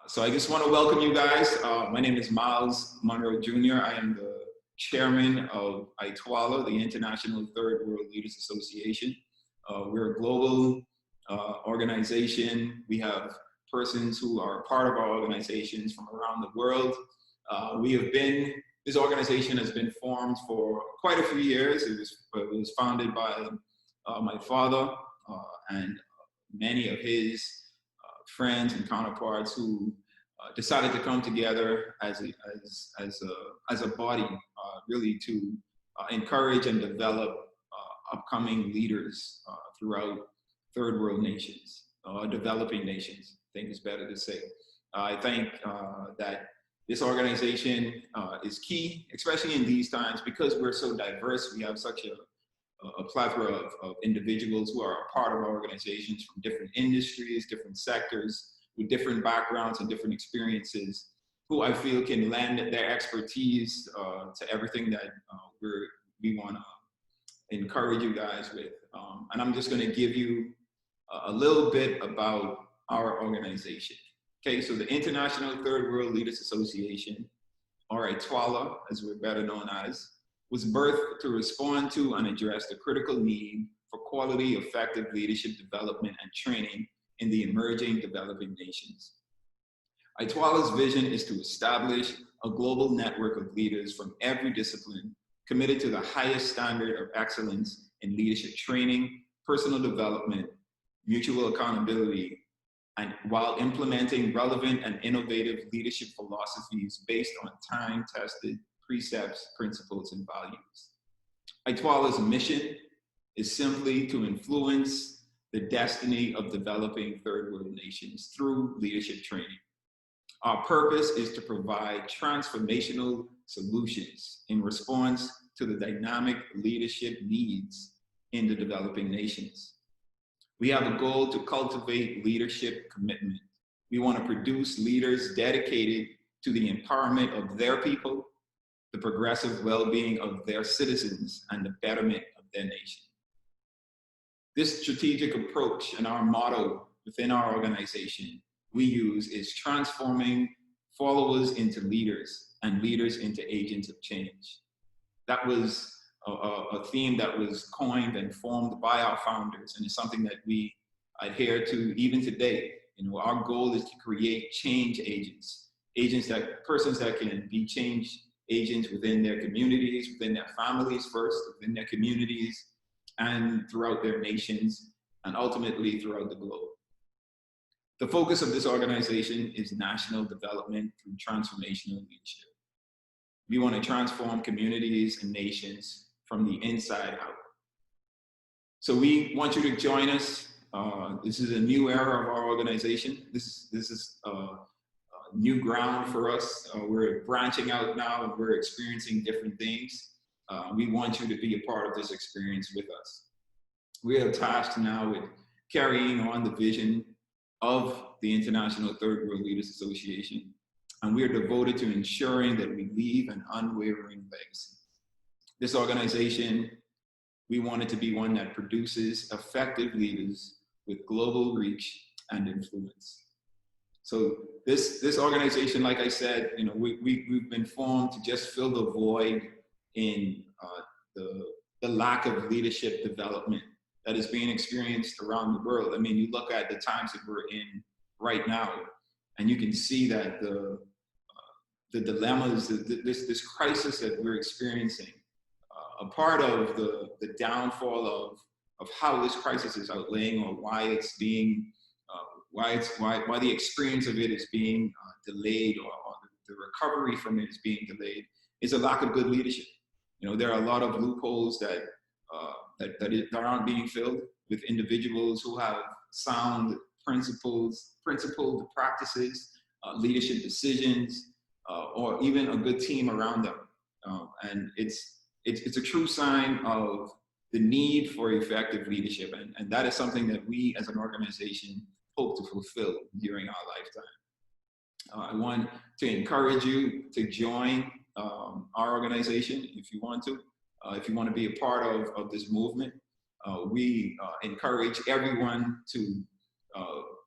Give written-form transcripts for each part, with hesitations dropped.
So I just want to welcome you guys. My name is Myles Munroe Jr. I am the chairman of ITWLA, the International Third World Leaders Association. We're a global organization. We have persons who are part of our organizations from around the world. This organization has been formed for quite a few years. It was founded by my father and many of his friends and counterparts who decided to come together as a body, really to encourage and develop upcoming leaders throughout third world nations, developing nations, I think is better to say. I think that this organization is key, especially in these times, because we're so diverse. We have such a plethora of individuals who are a part of our organizations from different industries, different sectors, with different backgrounds and different experiences, who I feel can lend their expertise to everything that we want to encourage you guys with. And I'm just going to give you a little bit about our organization. Okay, so the International Third World Leaders Association, or ITWLA, as we're better known as, was birthed to respond to and address the critical need for quality, effective leadership development and training in the emerging developing nations. ITWLA's vision is to establish a global network of leaders from every discipline committed to the highest standard of excellence in leadership training, personal development, mutual accountability, and while implementing relevant and innovative leadership philosophies based on time-tested precepts, principles, and values. ITWLA's mission is simply to influence the destiny of developing third world nations through leadership training. Our purpose is to provide transformational solutions in response to the dynamic leadership needs in the developing nations. We have a goal to cultivate leadership commitment. We want to produce leaders dedicated to the empowerment of their people, the progressive well-being of their citizens, and the betterment of their nation. This strategic approach and our motto within our organization we use is transforming followers into leaders and leaders into agents of change. That was a theme that was coined and formed by our founders, and it's something that we adhere to even today. You know, our goal is to create change agents, persons that can be change agents within their communities, within their families first, within their communities, and throughout their nations, and ultimately throughout the globe. The focus of this organization is national development through transformational leadership. We want to transform communities and nations from the inside out. So we want you to join us. This is a new era of our organization. This is new ground for us. We're branching out now and we're experiencing different things. We want you to be a part of this experience with us. We are tasked now with carrying on the vision of the International Third World Leaders Association, and we are devoted to ensuring that we leave an unwavering legacy. This organization, we want it to be one that produces effective leaders with global reach and influence. So this organization, like I said, you know, we've been formed to just fill the void in the lack of leadership development that is being experienced around the world. I mean, you look at the times that we're in right now, and you can see that the dilemmas, this crisis that we're experiencing, a part of the downfall of how this crisis is outlaying, or why it's being why the experience of it is being delayed, or the recovery from it is being delayed, is a lack of good leadership. You know, there are a lot of loopholes that aren't being filled with individuals who have sound principled practices, leadership decisions, or even a good team around them. And it's a true sign of the need for effective leadership, and that is something that we as an organization hope to fulfill during our lifetime. I want to encourage you to join our organization if you want to. If you want to be a part of this movement, we encourage everyone to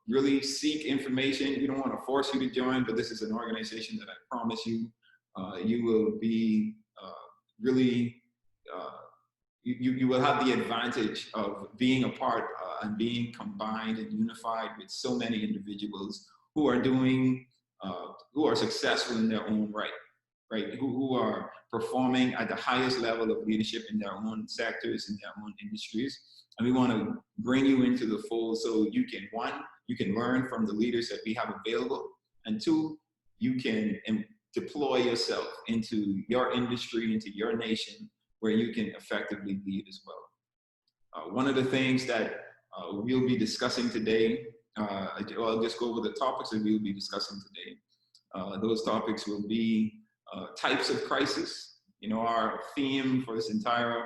really seek information. We don't want to force you to join, but this is an organization that I promise you, you will be really, you will have the advantage of being a part and being combined and unified with so many individuals who are doing, who are successful in their own right, who are performing at the highest level of leadership in their own sectors, in their own industries. And we want to bring you into the fold so you can, one, you can learn from the leaders that we have available, and two, you can deploy yourself into your industry, into your nation, where you can effectively lead as well. One of the things that we'll be discussing today, I'll just go over the topics that we'll be discussing today. Those topics will be types of crisis. You know, our theme for this entire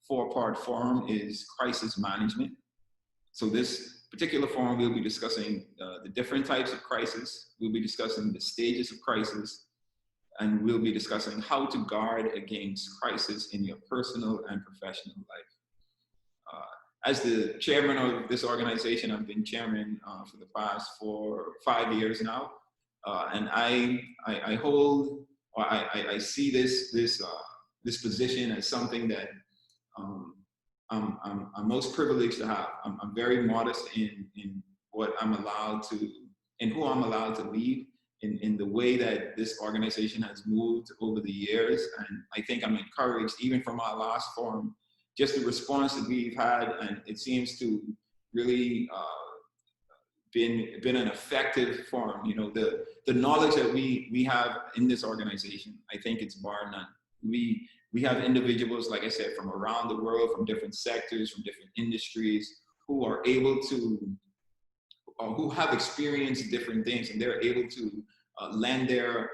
four-part forum is crisis management. So this particular forum, we'll be discussing the different types of crisis. We'll be discussing the stages of crisis, and we'll be discussing how to guard against crisis in your personal and professional life. As the chairman of this organization, I've been chairman for the past 4 or 5 years now, and I hold, or I see this position as something that I'm most privileged to have. I'm very modest in what I'm allowed to, in who I'm allowed to lead, in the way that this organization has moved over the years. And I think I'm encouraged, even from our last forum, just the response that we've had, and it seems to really been an effective forum. You know, the knowledge that we have in this organization, I think it's bar none. We have individuals, like I said, from around the world, from different sectors, from different industries, who are able to, who have experienced different things, and they're able to lend their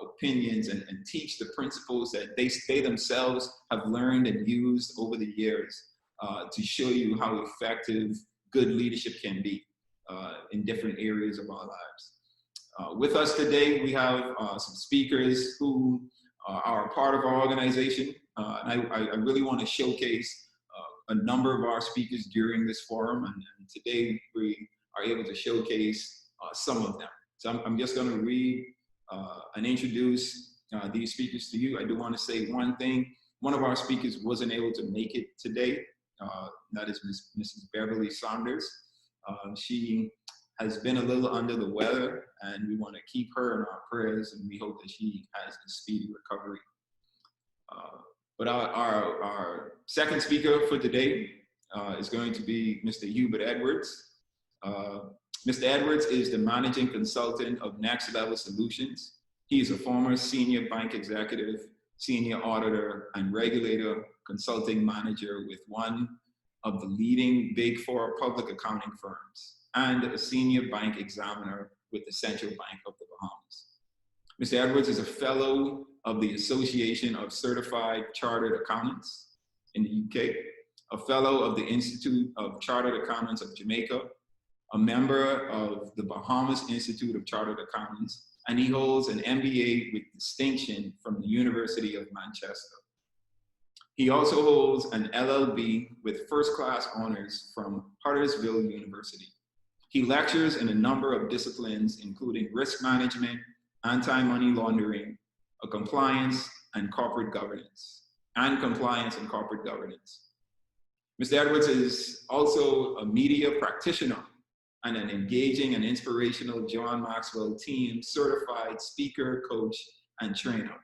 opinions and teach the principles that they themselves have learned and used over the years to show you how effective good leadership can be in different areas of our lives. With us today, we have some speakers who are a part of our organization. And I really want to showcase a number of our speakers during this forum, and today we are able to showcase some of them. So I'm just going to read and introduce these speakers to you. I do want to say one thing. One of our speakers wasn't able to make it today. That is Mrs. Beverly Saunders. She has been a little under the weather, and we want to keep her in our prayers, and we hope that she has a speedy recovery. But our second speaker for today is going to be Mr. Hubert Edwards. Mr. Edwards is the managing consultant of Next Level Solutions. He is a former senior bank executive, senior auditor, and regulator consulting manager with one of the leading Big Four public accounting firms, and a senior bank examiner with the Central Bank of the Bahamas. Mr. Edwards is a fellow of the Association of Certified Chartered Accountants in the UK, a fellow of the Institute of Chartered Accountants of Jamaica, a member of the Bahamas Institute of Chartered Accountants, and he holds an MBA with distinction from the University of Manchester. He also holds an LLB with first-class honors from Huddersfield University. He lectures in a number of disciplines, including risk management, anti-money laundering, compliance and corporate governance, Mr. Edwards is also a media practitioner and an engaging and inspirational John Maxwell team certified speaker, coach, and trainer,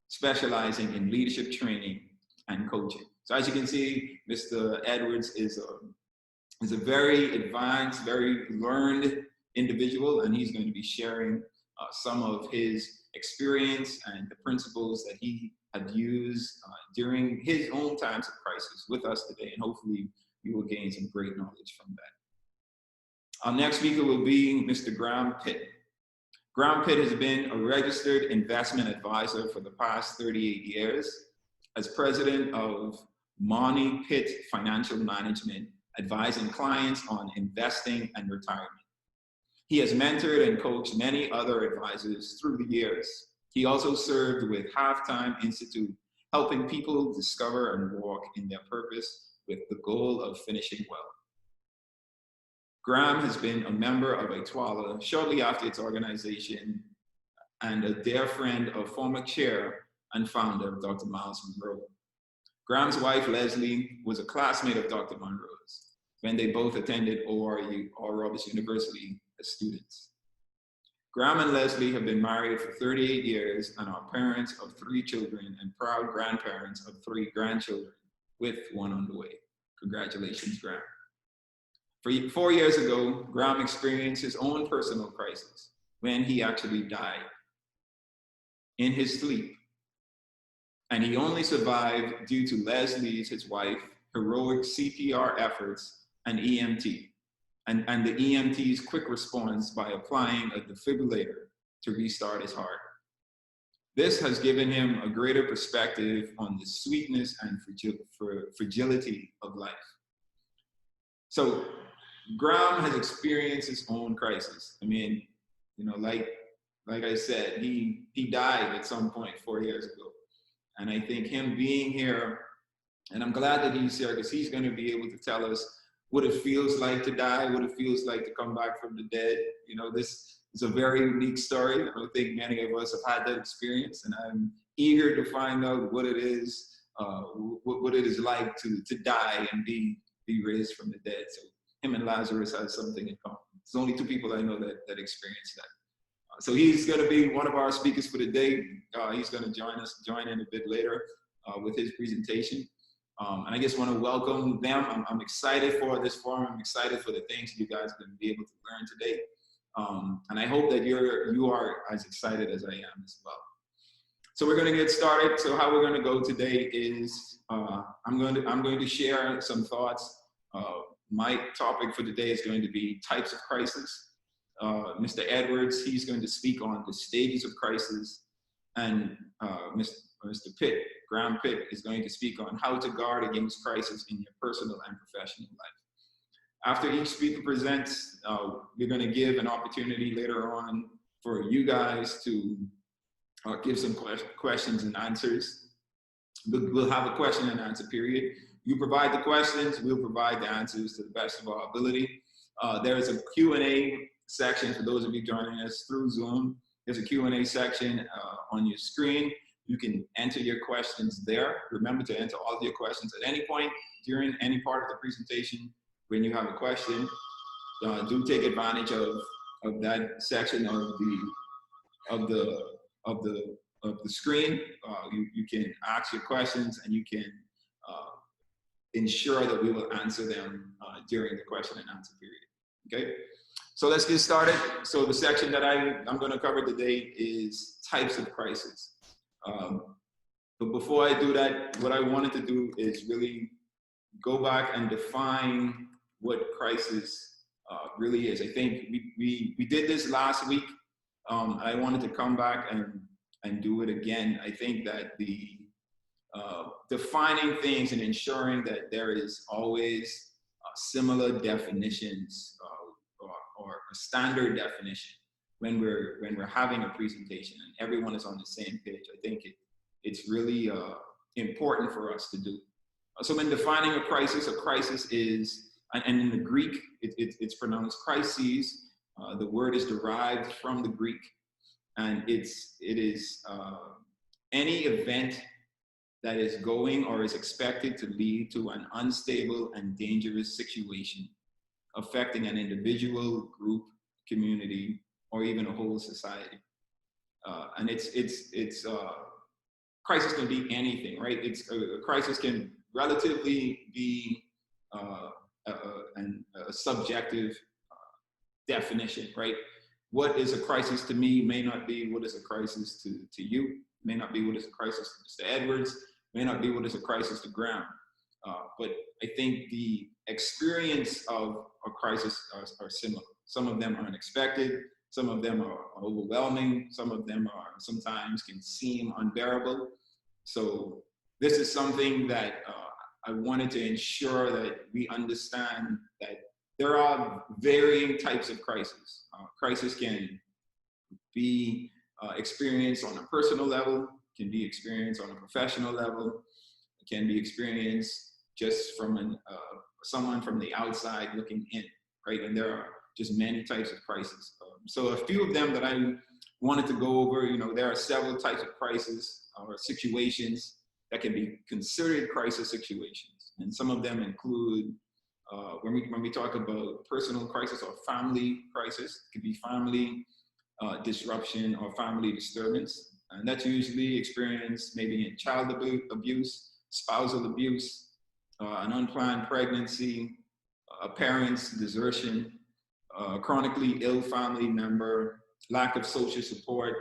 specializing in leadership training and coaching. So as you can see, Mr. Edwards is a very advanced, very learned individual, and he's going to be sharing some of his experience and the principles that he had used during his own times of crisis with us today, and hopefully you will gain some great knowledge from that. Our next speaker will be Mr. Graham Pitt. Graham Pitt has been a registered investment advisor for the past 38 years as president of Money Pitt Financial Management, advising clients on investing and retirement. He has mentored and coached many other advisors through the years. He also served with Halftime Institute, helping people discover and walk in their purpose with the goal of finishing well. Graham has been a member of ITWLA shortly after its organization and a dear friend of former chair and founder, Dr. Myles Munroe. Graham's wife, Leslie, was a classmate of Dr. Munroe's when they both attended ORU, Oral Roberts University, as students. Graham and Leslie have been married for 38 years and are parents of 3 children and proud grandparents of 3 grandchildren, with 1 on the way. Congratulations, Graham. 4 years ago, Graham experienced his own personal crisis when he actually died in his sleep. And he only survived due to Leslie's, his wife, heroic CPR efforts and EMT, and the EMT's quick response by applying a defibrillator to restart his heart. This has given him a greater perspective on the sweetness and fragility of life. So Graham has experienced his own crisis. I mean, you know, like I said, he died at some point 4 years ago. And I think him being here, and I'm glad that he's here because he's going to be able to tell us what it feels like to die, what it feels like to come back from the dead. You know, this is a very unique story. I don't think many of us have had that experience, and I'm eager to find out what it is, what it is like to die and be raised from the dead. So him and Lazarus has something in common. There's only 2 people I know that experienced that. So he's going to be one of our speakers for the day. He's going to join in a bit later with his presentation. And I just want to welcome them. I'm excited for this forum. I'm excited for the things you guys are going to be able to learn today. And I hope that you are as excited as I am as well. So we're going to get started. So how we're going to go today is I'm going to share some thoughts. My topic for today is going to be types of crisis. Mr. Edwards, he's going to speak on the stages of crisis, and Mr. Pitt, Graham Pitt, is going to speak on how to guard against crisis in your personal and professional life. After each speaker presents, we're going to give an opportunity later on for you guys to give some questions and answers. We'll have a question and answer period. You provide the questions, we'll provide the answers to the best of our ability. There is a Q&A section for those of you joining us through Zoom. There's a Q&A section on your screen. You can enter your questions there. Remember to enter all of your questions at any point during any part of the presentation. When you have a question, do take advantage of that section of the screen. You can ask your questions, and you can ensure that we will answer them during the question and answer period. Okay. So let's get started. So the section that I'm going to cover today is types of crisis. But before I do that, what I wanted to do is really go back and define what crisis really is. I think we did this last week. I wanted to come back and do it again. I think that the defining things and ensuring that there is always similar definitions or a standard definition when we're having a presentation and everyone is on the same page. I think it's really important for us to do. So when defining a crisis is, and in the Greek, it's pronounced crises. The word is derived from the Greek, and it is any event that is going or is expected to lead to an unstable and dangerous situation affecting an individual, group, community, or even a whole society. And crisis can be anything, right? A crisis can relatively be a subjective definition, right? What is a crisis to me may not be what is a crisis to you, may not be what is a crisis to Mr. Edwards, may not be what is a crisis to Graham. But I think the experience of a crisis are similar. Some of them are unexpected, some of them are overwhelming, some of them are sometimes can seem unbearable. So this is something that I wanted to ensure that we understand that there are varying types of crisis. Crisis can be experienced on a personal level, can be experienced on a professional level, it can be experienced just from someone from the outside looking in. right? And there are just many types of crises. So a few of them that I wanted to go over, there are several types of crises or situations that can be considered crisis situations. And some of them include, when we talk about personal crisis or family crisis, it could be family disruption or family disturbance. And that's usually experienced maybe in child abuse, spousal abuse, an unplanned pregnancy, a parent's desertion, chronically ill family member, lack of social support,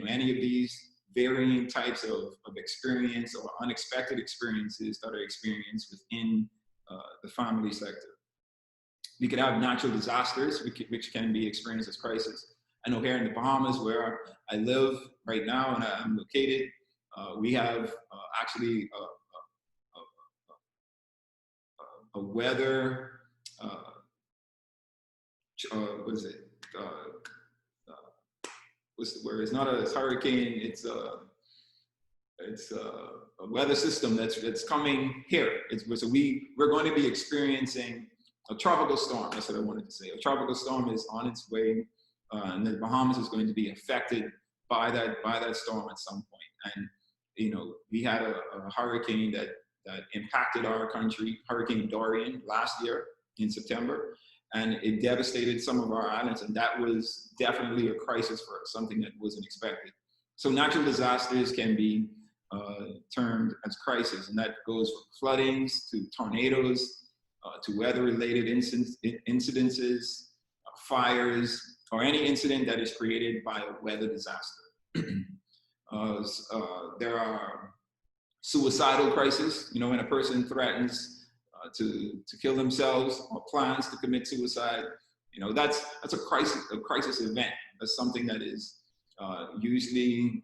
any of these varying types of experience or unexpected experiences that are experienced within the family sector. We could have natural disasters, which can be experienced as crisis. I know here in the Bahamas, where I live right now and I'm located, we have actually a weather, what is it? What's the word? It's not a hurricane. It's a weather system that's coming here. So we're going to be experiencing a tropical storm. That's what I wanted to say. A tropical storm is on its way, and the Bahamas is going to be affected by that storm at some point. And we had a hurricane that impacted our country, Hurricane Dorian, last year in September, and it devastated some of our islands, and that was definitely a crisis for us, something that wasn't expected. So natural disasters can be termed as crisis, and that goes from floodings to tornadoes to weather-related incidences, fires, or any incident that is created by a weather disaster. There are suicidal crises, when a person threatens to kill themselves or plans to commit suicide. That's a crisis event. That's something that is usually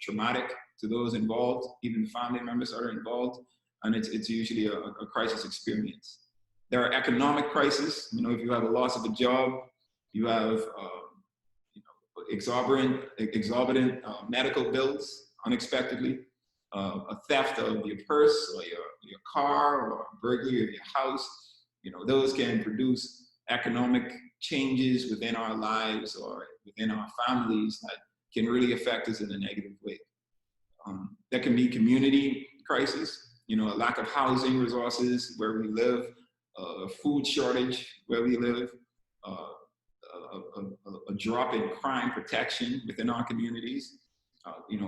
traumatic to those involved, even family members are involved, and it's usually a crisis experience. There are economic crises. If you have a loss of a job, you have exorbitant medical bills unexpectedly, a theft of your purse or your car, or a burglary of your house. Those can produce economic changes within our lives or within our families that can really affect us in a negative way. There can be community crisis, a lack of housing resources where we live, a food shortage where we live, a drop in crime protection within our communities.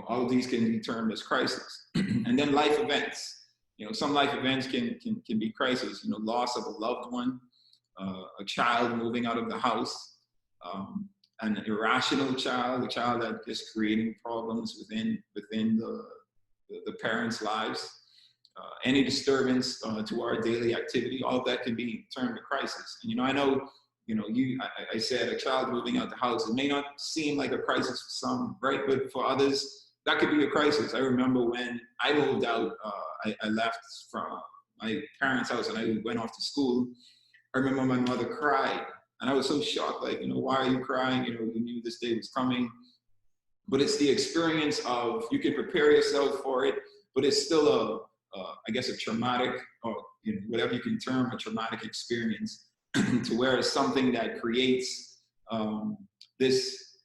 All of these can be termed as crises. And then life events. Some life events can be crises. Loss of a loved one, a child moving out of the house, an irrational child, a child that is creating problems within the parents' lives, any disturbance to our daily activity. All of that can be termed a crisis. And I know. I said a child moving out the house, it may not seem like a crisis for some, right? But for others, that could be a crisis. I remember when I moved out, I left from my parents' house and I went off to school. I remember my mother cried and I was so shocked, like, why are you crying? You knew this day was coming. But it's the experience of, you can prepare yourself for it, but it's still I guess a traumatic, or whatever you can term a traumatic experience. To where it's something that creates this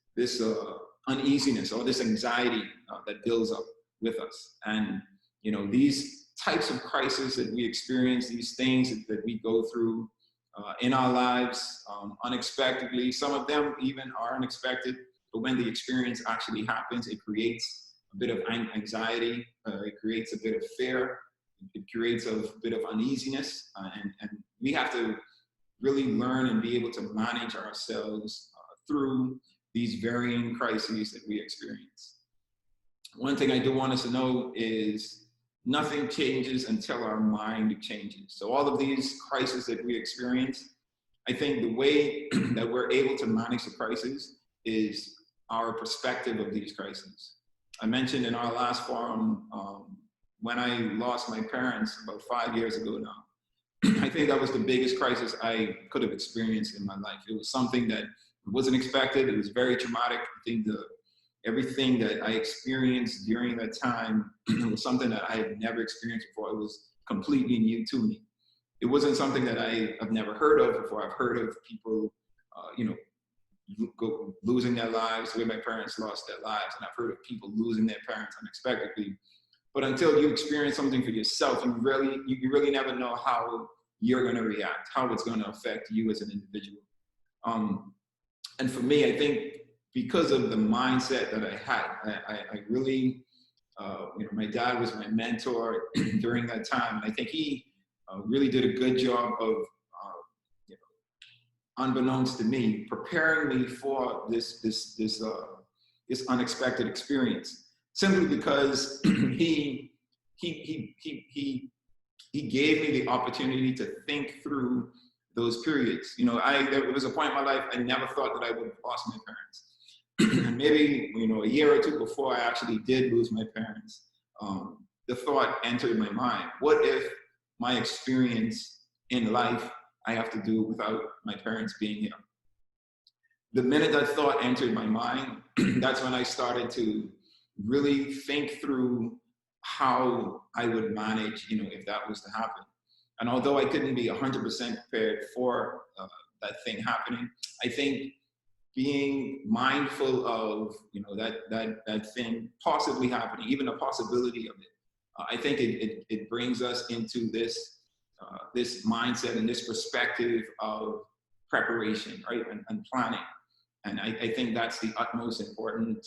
uneasiness or this anxiety that builds up with us. And these types of crises that we experience, these things that we go through in our lives unexpectedly, some of them even are unexpected, but when the experience actually happens, it creates a bit of anxiety, it creates a bit of fear, it creates a bit of uneasiness, and we have to really learn and be able to manage ourselves through these varying crises that we experience. One thing I do want us to know is nothing changes until our mind changes. So all of these crises that we experience, I think the way that we're able to manage the crisis is our perspective of these crises. I mentioned in our last forum, when I lost my parents about 5 years ago now, I think that was the biggest crisis I could have experienced in my life. It was something that wasn't expected. It was very traumatic. I think everything that I experienced during that time was something that I had never experienced before. It was completely new to me. it wasn't something that I've never heard of before. I've heard of people, you know, losing their lives the way my parents lost their lives, and I've heard of people losing their parents unexpectedly. But until you experience something for yourself, you really never know how you're going to react, how it's going to affect you as an individual. And for me, I think because of the mindset that I had, I really, you know, my dad was my mentor during that time. And I think he really did a good job of, you know, unbeknownst to me, preparing me for this unexpected experience. Simply because he gave me the opportunity to think through those periods. You know, there was a point in my life I never thought that I would have lost my parents. And maybe, you know, a year or two before I actually did lose my parents, the thought entered my mind: what if my experience in life I have to do without my parents being here? The minute that thought entered my mind, that's when I started to really think through how I would manage, you know, if that was to happen. And although I couldn't be 100% prepared for that thing happening, I think being mindful of, you know, that thing possibly happening, even the possibility of it, I think it brings us into this this mindset and this perspective of preparation, right, and planning. And I think that's the utmost important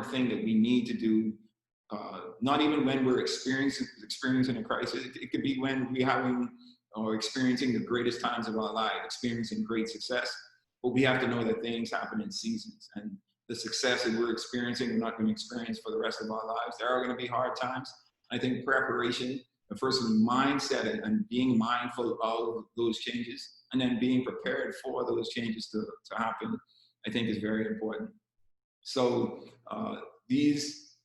thing that we need to do. Not even when we're experiencing a crisis. It could be when we're having or experiencing the greatest times of our life, experiencing great success. But we have to know that things happen in seasons, and the success that we're experiencing, we're not going to experience for the rest of our lives. There are going to be hard times. I think preparation, and firstly mindset, and being mindful of those changes, and then being prepared for those changes to happen, I think is very important. So these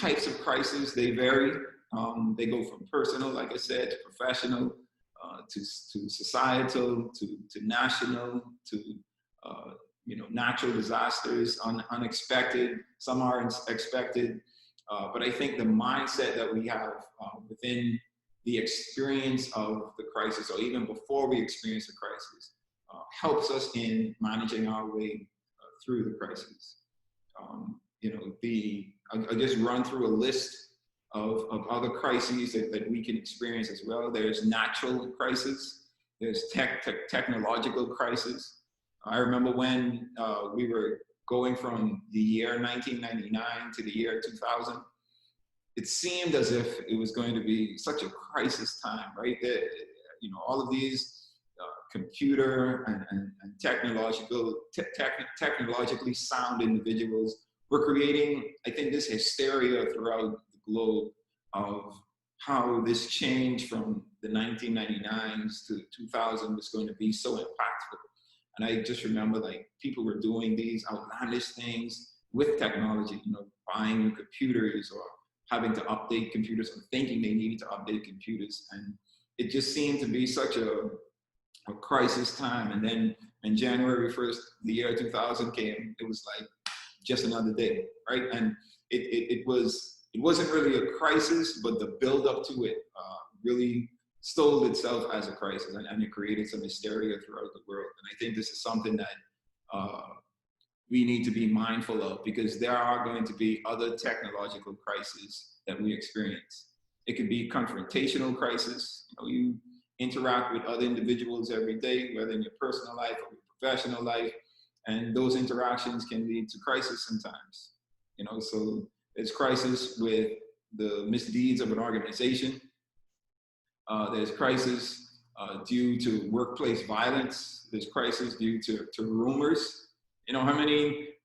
types of crises, they vary. They go from personal, like I said, to professional, to societal, to national, to you know, natural disasters, unexpected. Some are expected, but I think the mindset that we have within the experience of the crisis, or even before we experience the crisis, helps us in managing our way through the crisis. You know, I'll just run through a list of other crises that we can experience as well. There's natural crisis. There's technological crisis. I remember when we were going from the year 1999 to the year 2000, it seemed as if it was going to be such a crisis time, right? You know, all of these computer and technologically sound individuals were creating, I think, this hysteria throughout the globe of how this change from the 1999s to 2000 was going to be so impactful. And I just remember, like, people were doing these outlandish things with technology, you know, buying new computers or having to update computers or thinking they needed to update computers. And it just seemed to be such a crisis time. And then when January 1st, the year 2000 came, it was like just another day, right? And it wasn't really a crisis, but the build up to it really stole itself as a crisis, and it created some hysteria throughout the world. And I think this is something that we need to be mindful of, because there are going to be other technological crises that we experience. It could be confrontational crisis. You know, you interact with other individuals every day, whether in your personal life or your professional life, and those interactions can lead to crisis sometimes. You know, so there's crisis with the misdeeds of an organization. There's crisis due to workplace violence. There's crisis due to rumors. You know, how many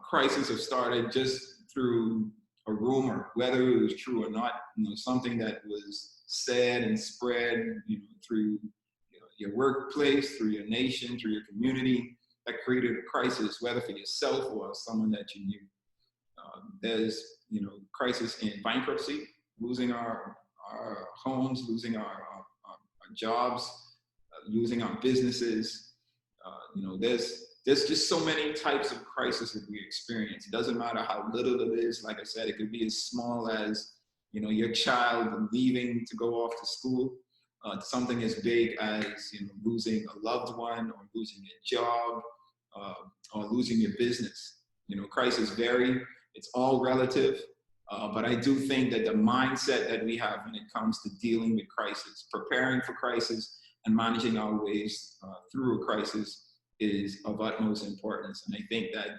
crises have started just through a rumor, whether it was true or not? You know, something that was said and spread, you know, through, you know, your workplace, through your nation, through your community, that created a crisis, whether for yourself or someone that you knew. There's, you know, crisis in bankruptcy, losing our homes, losing our jobs, losing our businesses. You know, there's just so many types of crises that we experience. It doesn't matter how little it is. Like I said, it could be as small as, you know, your child leaving to go off to school, something as big as, you know, losing a loved one, or losing a job, or losing your business. You know, crises vary. It's all relative. But I do think that the mindset that we have when it comes to dealing with crisis, preparing for crisis, and managing our ways through a crisis is of utmost importance. And I think that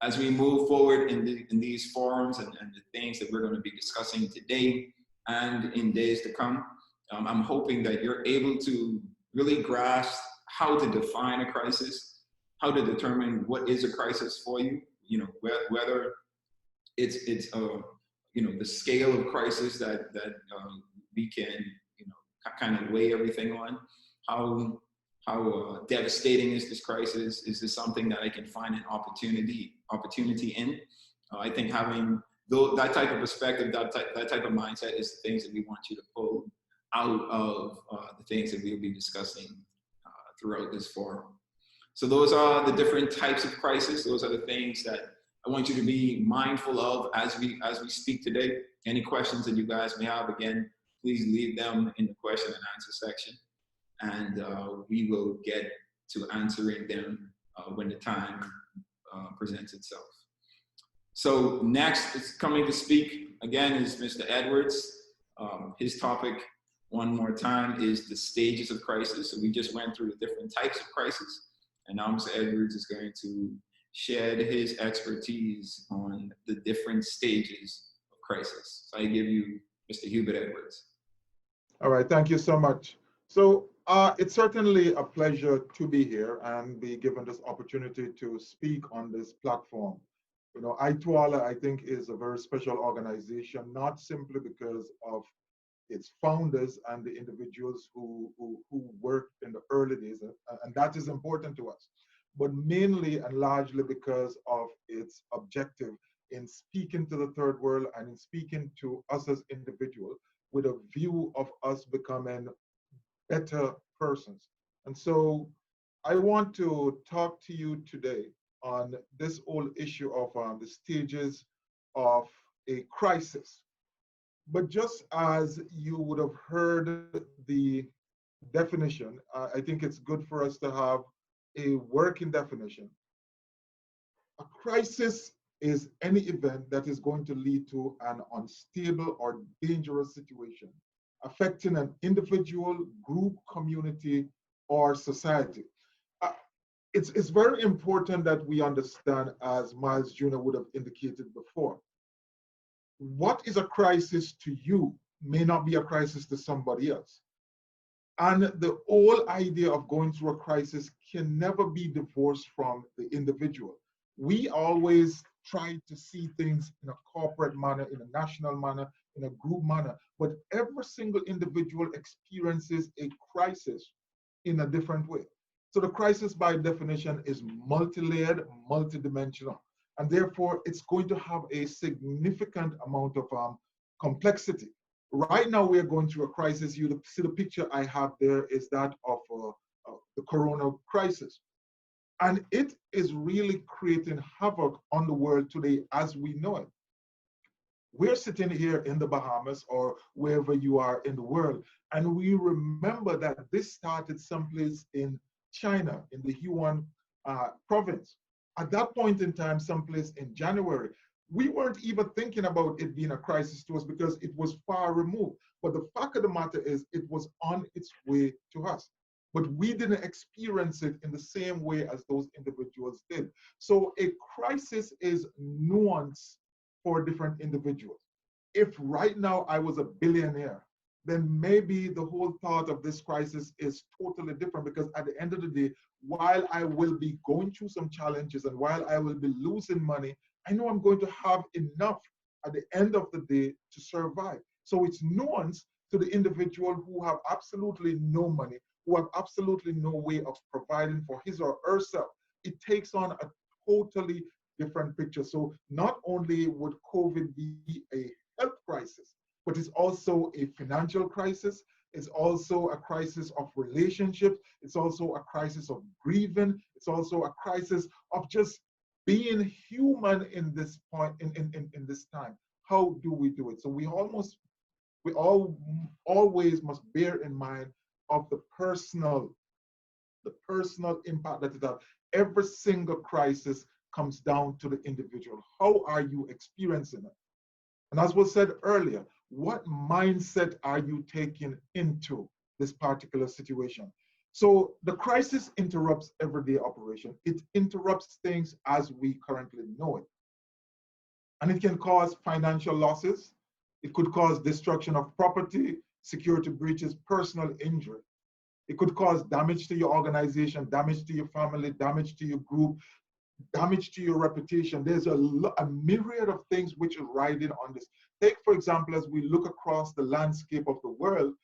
as we move forward in these forums and the things that we're going to be discussing today and in days to come, I'm hoping that you're able to really grasp how to define a crisis, how to determine what is a crisis for you, you know, whether it's you know, the scale of crisis that we can, you know, kind of weigh everything on. How devastating is this crisis? Is this something that I can find an opportunity in? I think having that type of perspective, that type of mindset is the things that we want you to pull out of the things that we'll be discussing throughout this forum. So those are the different types of crisis. Those are the things that I want you to be mindful of as we speak today. Any questions that you guys may have, again, please leave them in the question and answer section, and we will get to answering them when the time presents itself. So next is coming to speak again is Mr. Edwards. His topic, one more time, is the stages of crisis. So we just went through the different types of crisis, and now Mr. Edwards is going to share his expertise on the different stages of crisis. So I give you Mr. Hubert Edwards. All right, thank you so much. So it's certainly a pleasure to be here and be given this opportunity to speak on this platform. You know, ITWLA, I think, is a very special organization, not simply because of its founders and the individuals who worked in the early days, and that is important to us, but mainly and largely because of its objective in speaking to the third world and in speaking to us as individuals with a view of us becoming better persons. And so I want to talk to you today on this whole issue of the stages of a crisis. But just as you would have heard the definition, I think it's good for us to have a working definition. A crisis is any event that is going to lead to an unstable or dangerous situation affecting an individual, group, community, or society. It's very important that we understand, as Myles Jr. would have indicated before, what is a crisis to you may not be a crisis to somebody else. And the whole idea of going through a crisis can never be divorced from the individual. We always try to see things in a corporate manner, in a national manner, in a group manner, but every single individual experiences a crisis in a different way. So the crisis by definition is multi-layered, multi-dimensional, and therefore it's going to have a significant amount of complexity. Right now we are going through a crisis. You see the picture I have there is that of the corona crisis. And it is really creating havoc on the world today as we know it. We're sitting here in the Bahamas or wherever you are in the world, and we remember that this started someplace in China, in the Hunan province. At that point in time, someplace in January, we weren't even thinking about it being a crisis to us because it was far removed. But the fact of the matter is it was on its way to us. But we didn't experience it in the same way as those individuals did. So a crisis is nuanced for different individuals. If right now I was a billionaire, then maybe the whole thought of this crisis is totally different, because at the end of the day, while I will be going through some challenges and while I will be losing money, I know I'm going to have enough at the end of the day to survive. So it's nuanced to the individual who have absolutely no money, who have absolutely no way of providing for his or herself. It takes on a totally different picture. So not only would COVID be a health crisis, but it's also a financial crisis. It's also a crisis of relationships. It's also a crisis of grieving. It's also a crisis of just being human in this point, in this time. How do we do it? So we always must bear in mind of the personal impact that it has. Every single crisis comes down to the individual. How are you experiencing it? And as was said earlier, what mindset are you taking into this particular situation? So the crisis interrupts everyday operation. It interrupts things as we currently know it. And it can cause financial losses. It could cause destruction of property, security breaches, personal injury. It could cause damage to your organization, damage to your family, damage to your group, damage to your reputation. There's a myriad of things which are riding on this. Take, for example, as we look across the landscape of the world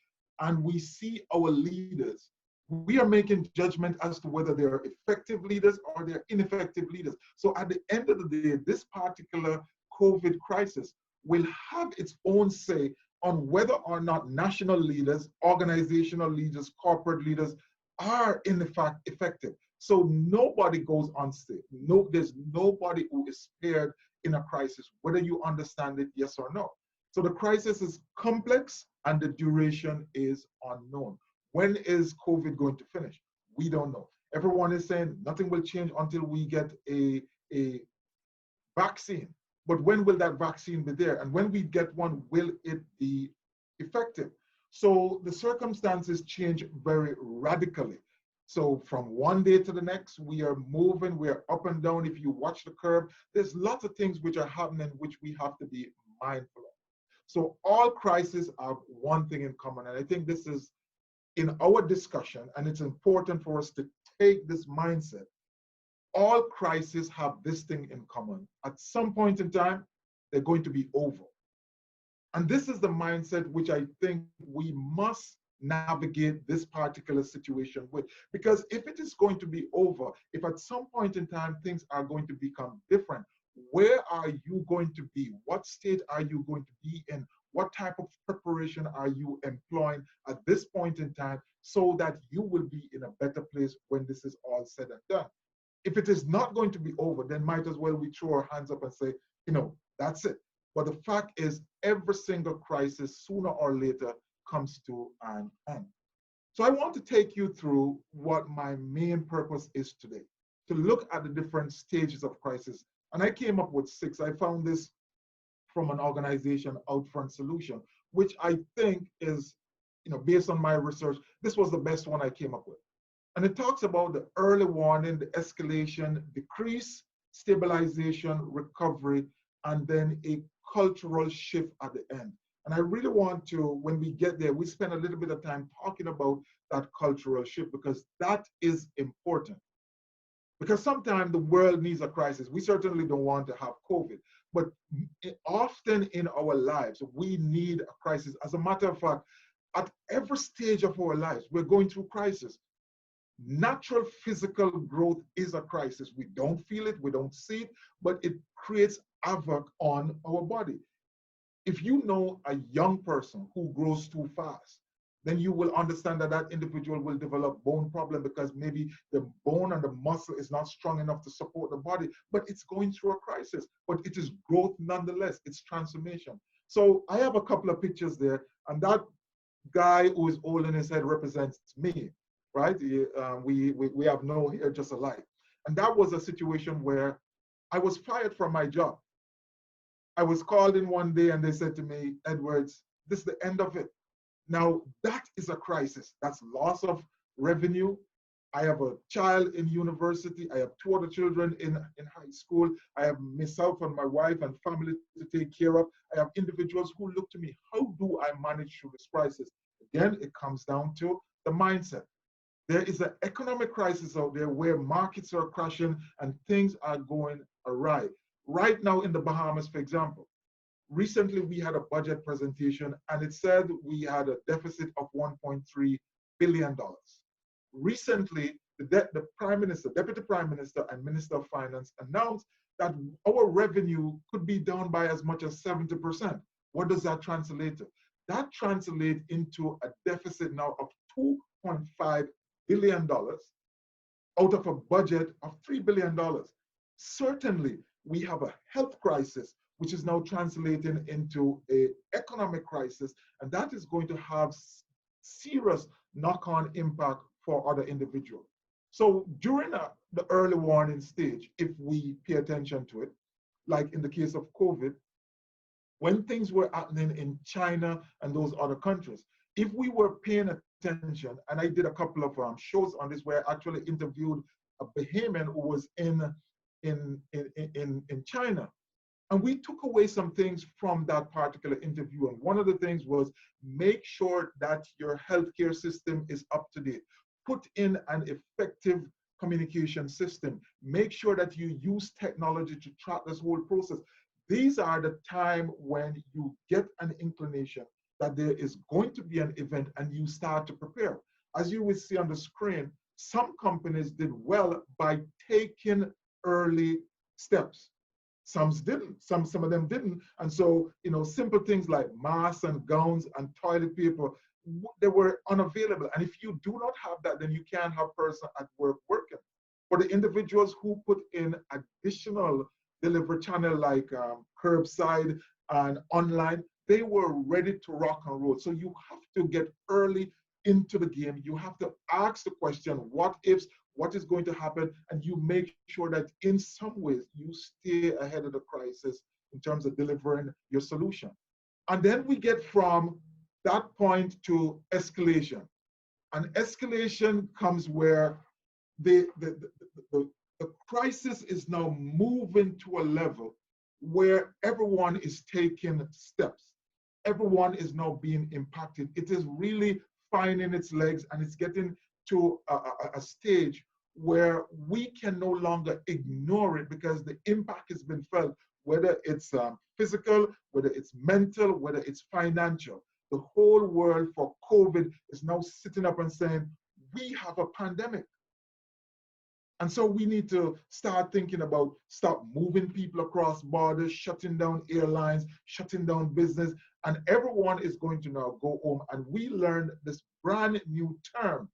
and we see our leaders, we are making judgment as to whether they're effective leaders or they're ineffective leaders. So at the end of the day, this particular COVID crisis will have its own say on whether or not national leaders, organizational leaders, corporate leaders are in fact effective. So nobody goes unsaved. No, there's nobody who is spared in a crisis, whether you understand it, yes or no. So the crisis is complex and the duration is unknown. When is COVID going to finish? We don't know. Everyone is saying nothing will change until we get a vaccine. But when will that vaccine be there? And when we get one, will it be effective? So the circumstances change very radically. So from one day to the next, we are moving, we are up and down. If you watch the curve, there's lots of things which are happening which we have to be mindful of. So all crises have one thing in common, and I think this is in our discussion, and it's important for us to take this mindset. All crises have this thing in common. At some point in time, they're going to be over. And this is the mindset which I think we must navigate this particular situation with. Because if it is going to be over, if at some point in time things are going to become different, where are you going to be? What state are you going to be in? What type of preparation are you employing at this point in time so that you will be in a better place when this is all said and done? If it is not going to be over, then might as well we throw our hands up and say, you know, that's it. But the fact is, every single crisis, sooner or later, comes to an end. So I want to take you through what my main purpose is today, to look at the different stages of crisis. And I came up with 6. I found this from an organization, Outfront Solution, which I think is, you know, based on my research, this was the best one I came up with. And it talks about the early warning, the escalation, decrease, stabilization, recovery, and then a cultural shift at the end. And I really want to, when we get there, we spend a little bit of time talking about that cultural shift, because that is important. Because sometimes the world needs a crisis. We certainly don't want to have COVID, but often in our lives, we need a crisis. As a matter of fact, at every stage of our lives, we're going through crisis. Natural physical growth is a crisis. We don't feel it, we don't see it, but it creates havoc on our body. If you know a young person who grows too fast, then you will understand that that individual will develop bone problem because maybe the bone and the muscle is not strong enough to support the body, but it's going through a crisis. But it is growth nonetheless, it's transformation. So I have a couple of pictures there, and that guy who is old in his head represents me, right? We have no hair, just alike. And that was a situation where I was fired from my job. I was called in one day and they said to me, Edwards, this is the end of it. Now, that is a crisis. That's loss of revenue. I have a child in university. I have 2 other children in high school. I have myself and my wife and family to take care of. I have individuals who look to me, how do I manage through this crisis? Again, it comes down to the mindset. There is an economic crisis out there where markets are crashing and things are going awry. Right now in the Bahamas, for example, recently we had a budget presentation and it said we had a deficit of $1.3 billion. Recently, the Prime Minister, Deputy Prime Minister, and Minister of Finance announced that our revenue could be down by as much as 70%. What does that translate to? That translates into a deficit now of $2.5 billion out of a budget of $3 billion. Certainly, we have a health crisis, which is now translating into an economic crisis, and that is going to have serious knock-on impact for other individuals. So during the early warning stage, if we pay attention to it, like in the case of COVID, when things were happening in China and those other countries, if we were paying attention, and I did a couple of shows on this where I actually interviewed a Bahamian who was in China, and we took away some things from that particular interview. And one of the things was make sure that your healthcare system is up to date. Put in an effective communication system. Make sure that you use technology to track this whole process. These are the time when you get an inclination that there is going to be an event and you start to prepare. As you will see on the screen, some companies did well by taking early steps. Some didn't, some of them didn't. And so, simple things like masks and gowns and toilet paper, they were unavailable. And if you do not have that, then you can't have person at work working. For the individuals who put in additional delivery channel like curbside and online, they were ready to rock and roll. So you have to get early into the game. You have to ask the question, what ifs, what is going to happen? And you make sure that in some ways you stay ahead of the crisis in terms of delivering your solution. And then we get from that point to escalation. And escalation comes where the crisis is now moving to a level where everyone is taking steps. Everyone is now being impacted. It is really finding its legs, and it's getting to a stage where we can no longer ignore it because the impact has been felt, whether it's physical, whether it's mental, whether it's financial. The whole world for COVID is now sitting up and saying, we have a pandemic. And so we need to start thinking about stop moving people across borders, shutting down airlines, shutting down business, and everyone is going to now go home. And we learned this brand new term,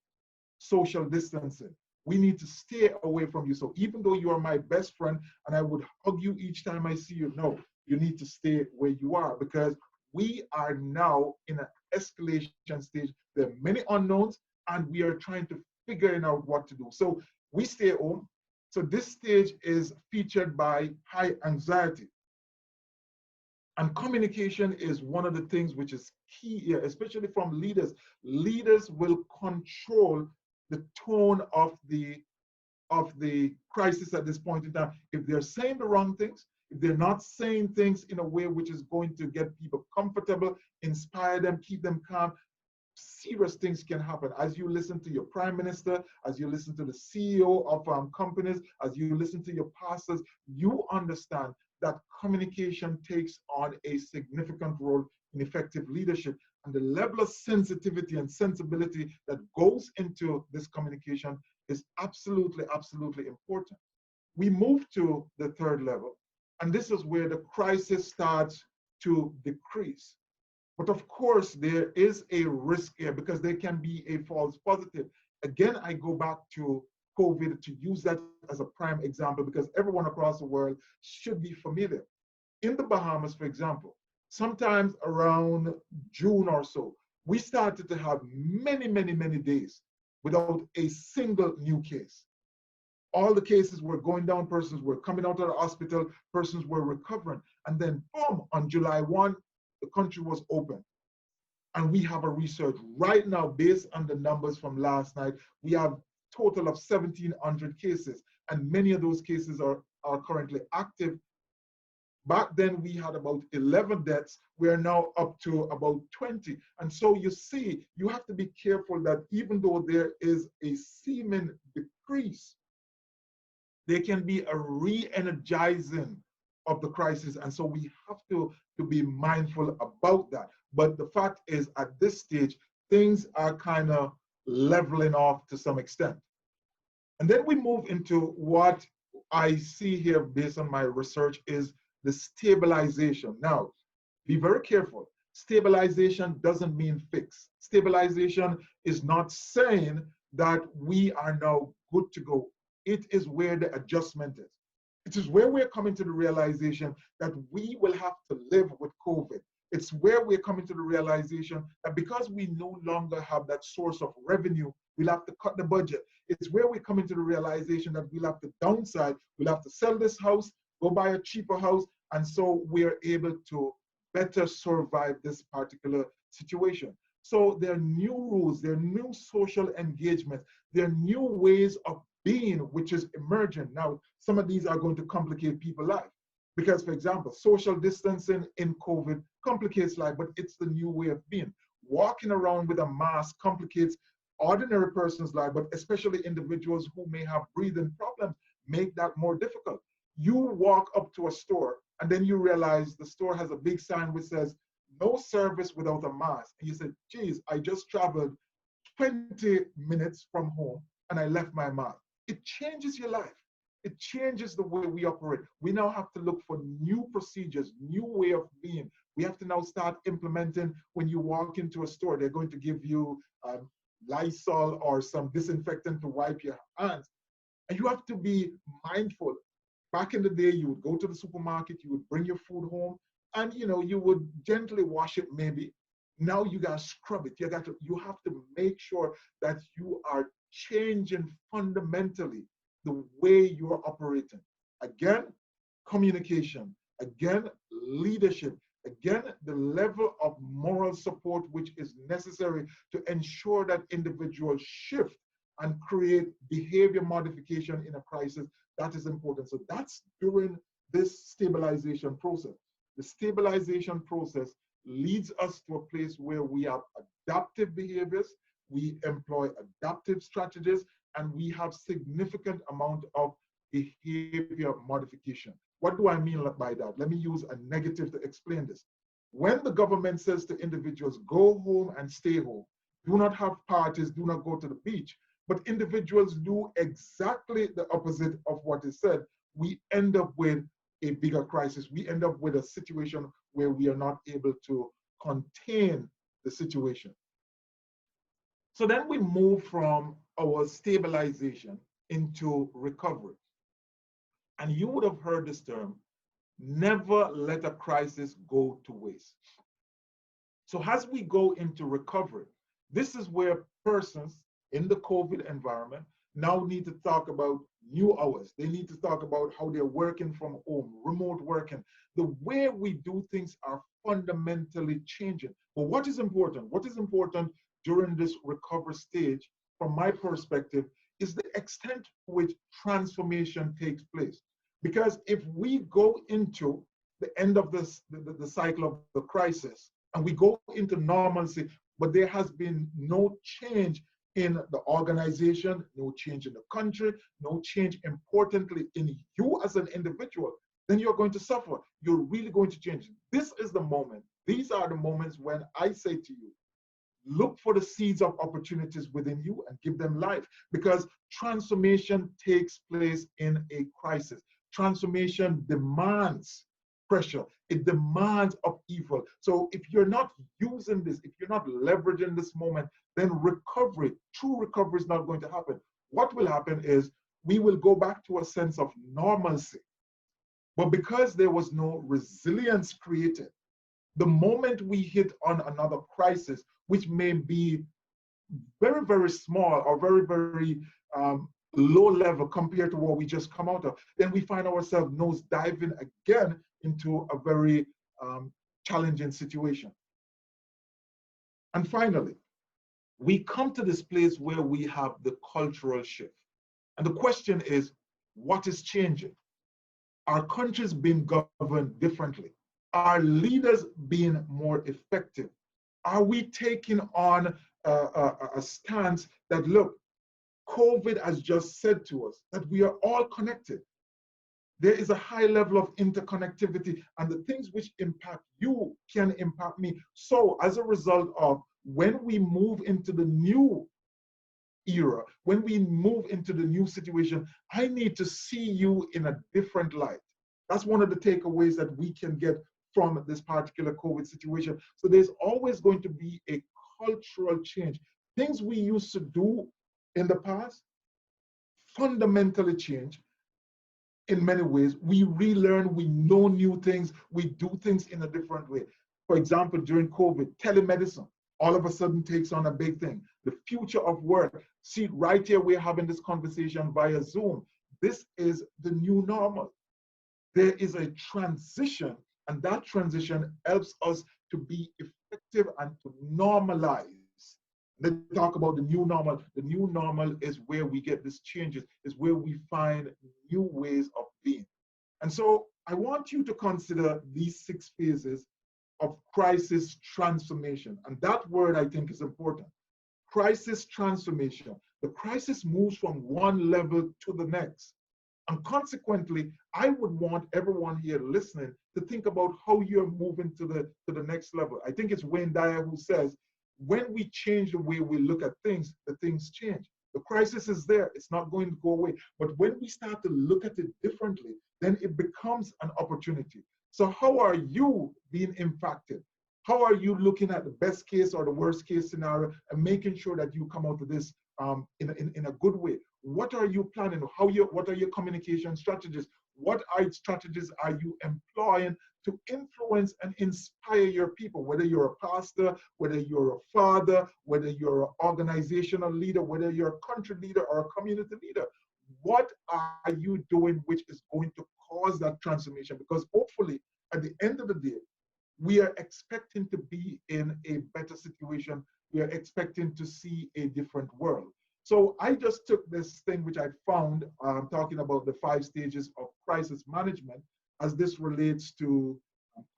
social distancing. We need to stay away from you. So even though you are my best friend and I would hug you each time I see you, no, you need to stay where you are because we are now in an escalation stage. There are many unknowns and we are trying to figure out what to do. So we stay home. So this stage is featured by high anxiety. And communication is one of the things which is key here, especially from leaders. Leaders will control the tone of the crisis at this point in time. If they're saying the wrong things, if they're not saying things in a way which is going to get people comfortable, inspire them, keep them calm, serious things can happen. As you listen to your prime minister, as you listen to the CEO of companies, as you listen to your pastors, you understand that communication takes on a significant role in effective leadership. And the level of sensitivity and sensibility that goes into this communication is absolutely, absolutely important. We move to the third level, and this is where the crisis starts to decrease. But of course, there is a risk here because there can be a false positive. Again, I go back to COVID to use that as a prime example because everyone across the world should be familiar. In the Bahamas, for example, sometimes around June or so, we started to have many, many, many days without a single new case. All the cases were going down, persons were coming out of the hospital, persons were recovering. And then boom, on July 1, the country was open. And we have a research right now based on the numbers from last night. We have a total of 1,700 cases, and many of those cases are currently active. Back then, we had about 11 deaths. We are now up to about 20. And so you see, you have to be careful that even though there is a seeming decrease, there can be a re-energizing of the crisis. And so we have to be mindful about that. But the fact is, at this stage, things are kind of leveling off to some extent. And then we move into what I see here based on my research is the stabilization. Now, be very careful. Stabilization doesn't mean fix. Stabilization is not saying that we are now good to go. It is where the adjustment is. It is where we're coming to the realization that we will have to live with COVID. It's where we're coming to the realization that because we no longer have that source of revenue, we'll have to cut the budget. It's where we're coming to the realization that we'll have to downsize, we'll have to sell this house, go buy a cheaper house, and so we're able to better survive this particular situation. So there are new rules, there are new social engagements, there are new ways of being which is emerging. Now, some of these are going to complicate people's life. Because, for example, social distancing in COVID complicates life, but it's the new way of being. Walking around with a mask complicates ordinary person's life, but especially individuals who may have breathing problems make that more difficult. You walk up to a store and then you realize the store has a big sign which says, no service without a mask. And you say, geez, I just traveled 20 minutes from home and I left my mask. It changes your life. It changes the way we operate. We now have to look for new procedures, new way of being. We have to now start implementing when you walk into a store, they're going to give you Lysol or some disinfectant to wipe your hands. And you have to be mindful. Back in the day, you would go to the supermarket, you would bring your food home, and you would gently wash it maybe. Now you gotta scrub it. You have to make sure that you are changing fundamentally the way you are operating. Again, communication. Again, leadership. Again, the level of moral support which is necessary to ensure that individuals shift and create behavior modification in a crisis. That is important. So that's during this stabilization process. The stabilization process leads us to a place where we have adaptive behaviors, we employ adaptive strategies, and we have significant amount of behavior modification. What do I mean by that? Let me use a negative to explain this. When the government says to individuals, go home and stay home, do not have parties, do not go to the beach, but individuals do exactly the opposite of what is said, we end up with a bigger crisis. We end up with a situation where we are not able to contain the situation. So then we move from our stabilization into recovery. And you would have heard this term, never let a crisis go to waste. So as we go into recovery, this is where persons in the COVID environment now need to talk about new hours. They need to talk about how they're working from home, remote working. The way we do things are fundamentally changing. But what is important? What is important during this recovery stage, from my perspective, is the extent to which transformation takes place. Because if we go into the end of this, the cycle of the crisis, and we go into normalcy, but there has been no change in the organization, no change in the country, no change importantly in you as an individual, then you're going to suffer. You're really going to change. This is the moment. These are the moments when I say to you, look for the seeds of opportunities within you and give them life, because transformation takes place in a crisis. Transformation demands pressure. It demands upheaval. So if you're not using this, if you're not leveraging this moment, then recovery, true recovery is not going to happen. What will happen is we will go back to a sense of normalcy. But because there was no resilience created, the moment we hit on another crisis, which may be very, very small or very, very low level compared to what we just come out of, then we find ourselves nose diving again into a very challenging situation. And finally, we come to this place where we have the cultural shift. And the question is, what is changing? Our country's being governed differently. Are leaders being more effective? Are we taking on a stance that, look, COVID has just said to us that we are all connected. There is a high level of interconnectivity, and the things which impact you can impact me. So as a result of when we move into the new era, when we move into the new situation, I need to see you in a different light. That's one of the takeaways that we can get from this particular COVID situation. So there's always going to be a cultural change. Things we used to do in the past fundamentally change in many ways. We relearn, we know new things, we do things in a different way. For example, during COVID, telemedicine all of a sudden takes on a big thing. The future of work. See, right here, we're having this conversation via Zoom. This is the new normal. There is a transition, and that transition helps us to be effective and to normalize. Let's talk about the new normal. The new normal is where we get these changes, is where we find new ways of being. And so I want you to consider these 6 phases of crisis transformation. And that word I think is important. Crisis transformation. The crisis moves from one level to the next. And consequently, I would want everyone here listening to think about how you're moving to the next level. I think it's Wayne Dyer who says, when we change the way we look at things, the things change. The crisis is there, it's not going to go away. But when we start to look at it differently, then it becomes an opportunity. So how are you being impacted? How are you looking at the best case or the worst case scenario and making sure that you come out of this in a good way? What are you planning? What are your communication strategies? What strategies are you employing to influence and inspire your people? Whether you're a pastor, whether you're a father, whether you're an organizational leader, whether you're a country leader or a community leader, what are you doing which is going to cause that transformation? Because hopefully, at the end of the day, we are expecting to be in a better situation. We are expecting to see a different world. So I just took this thing which I found talking about the 5 stages of crisis management as this relates to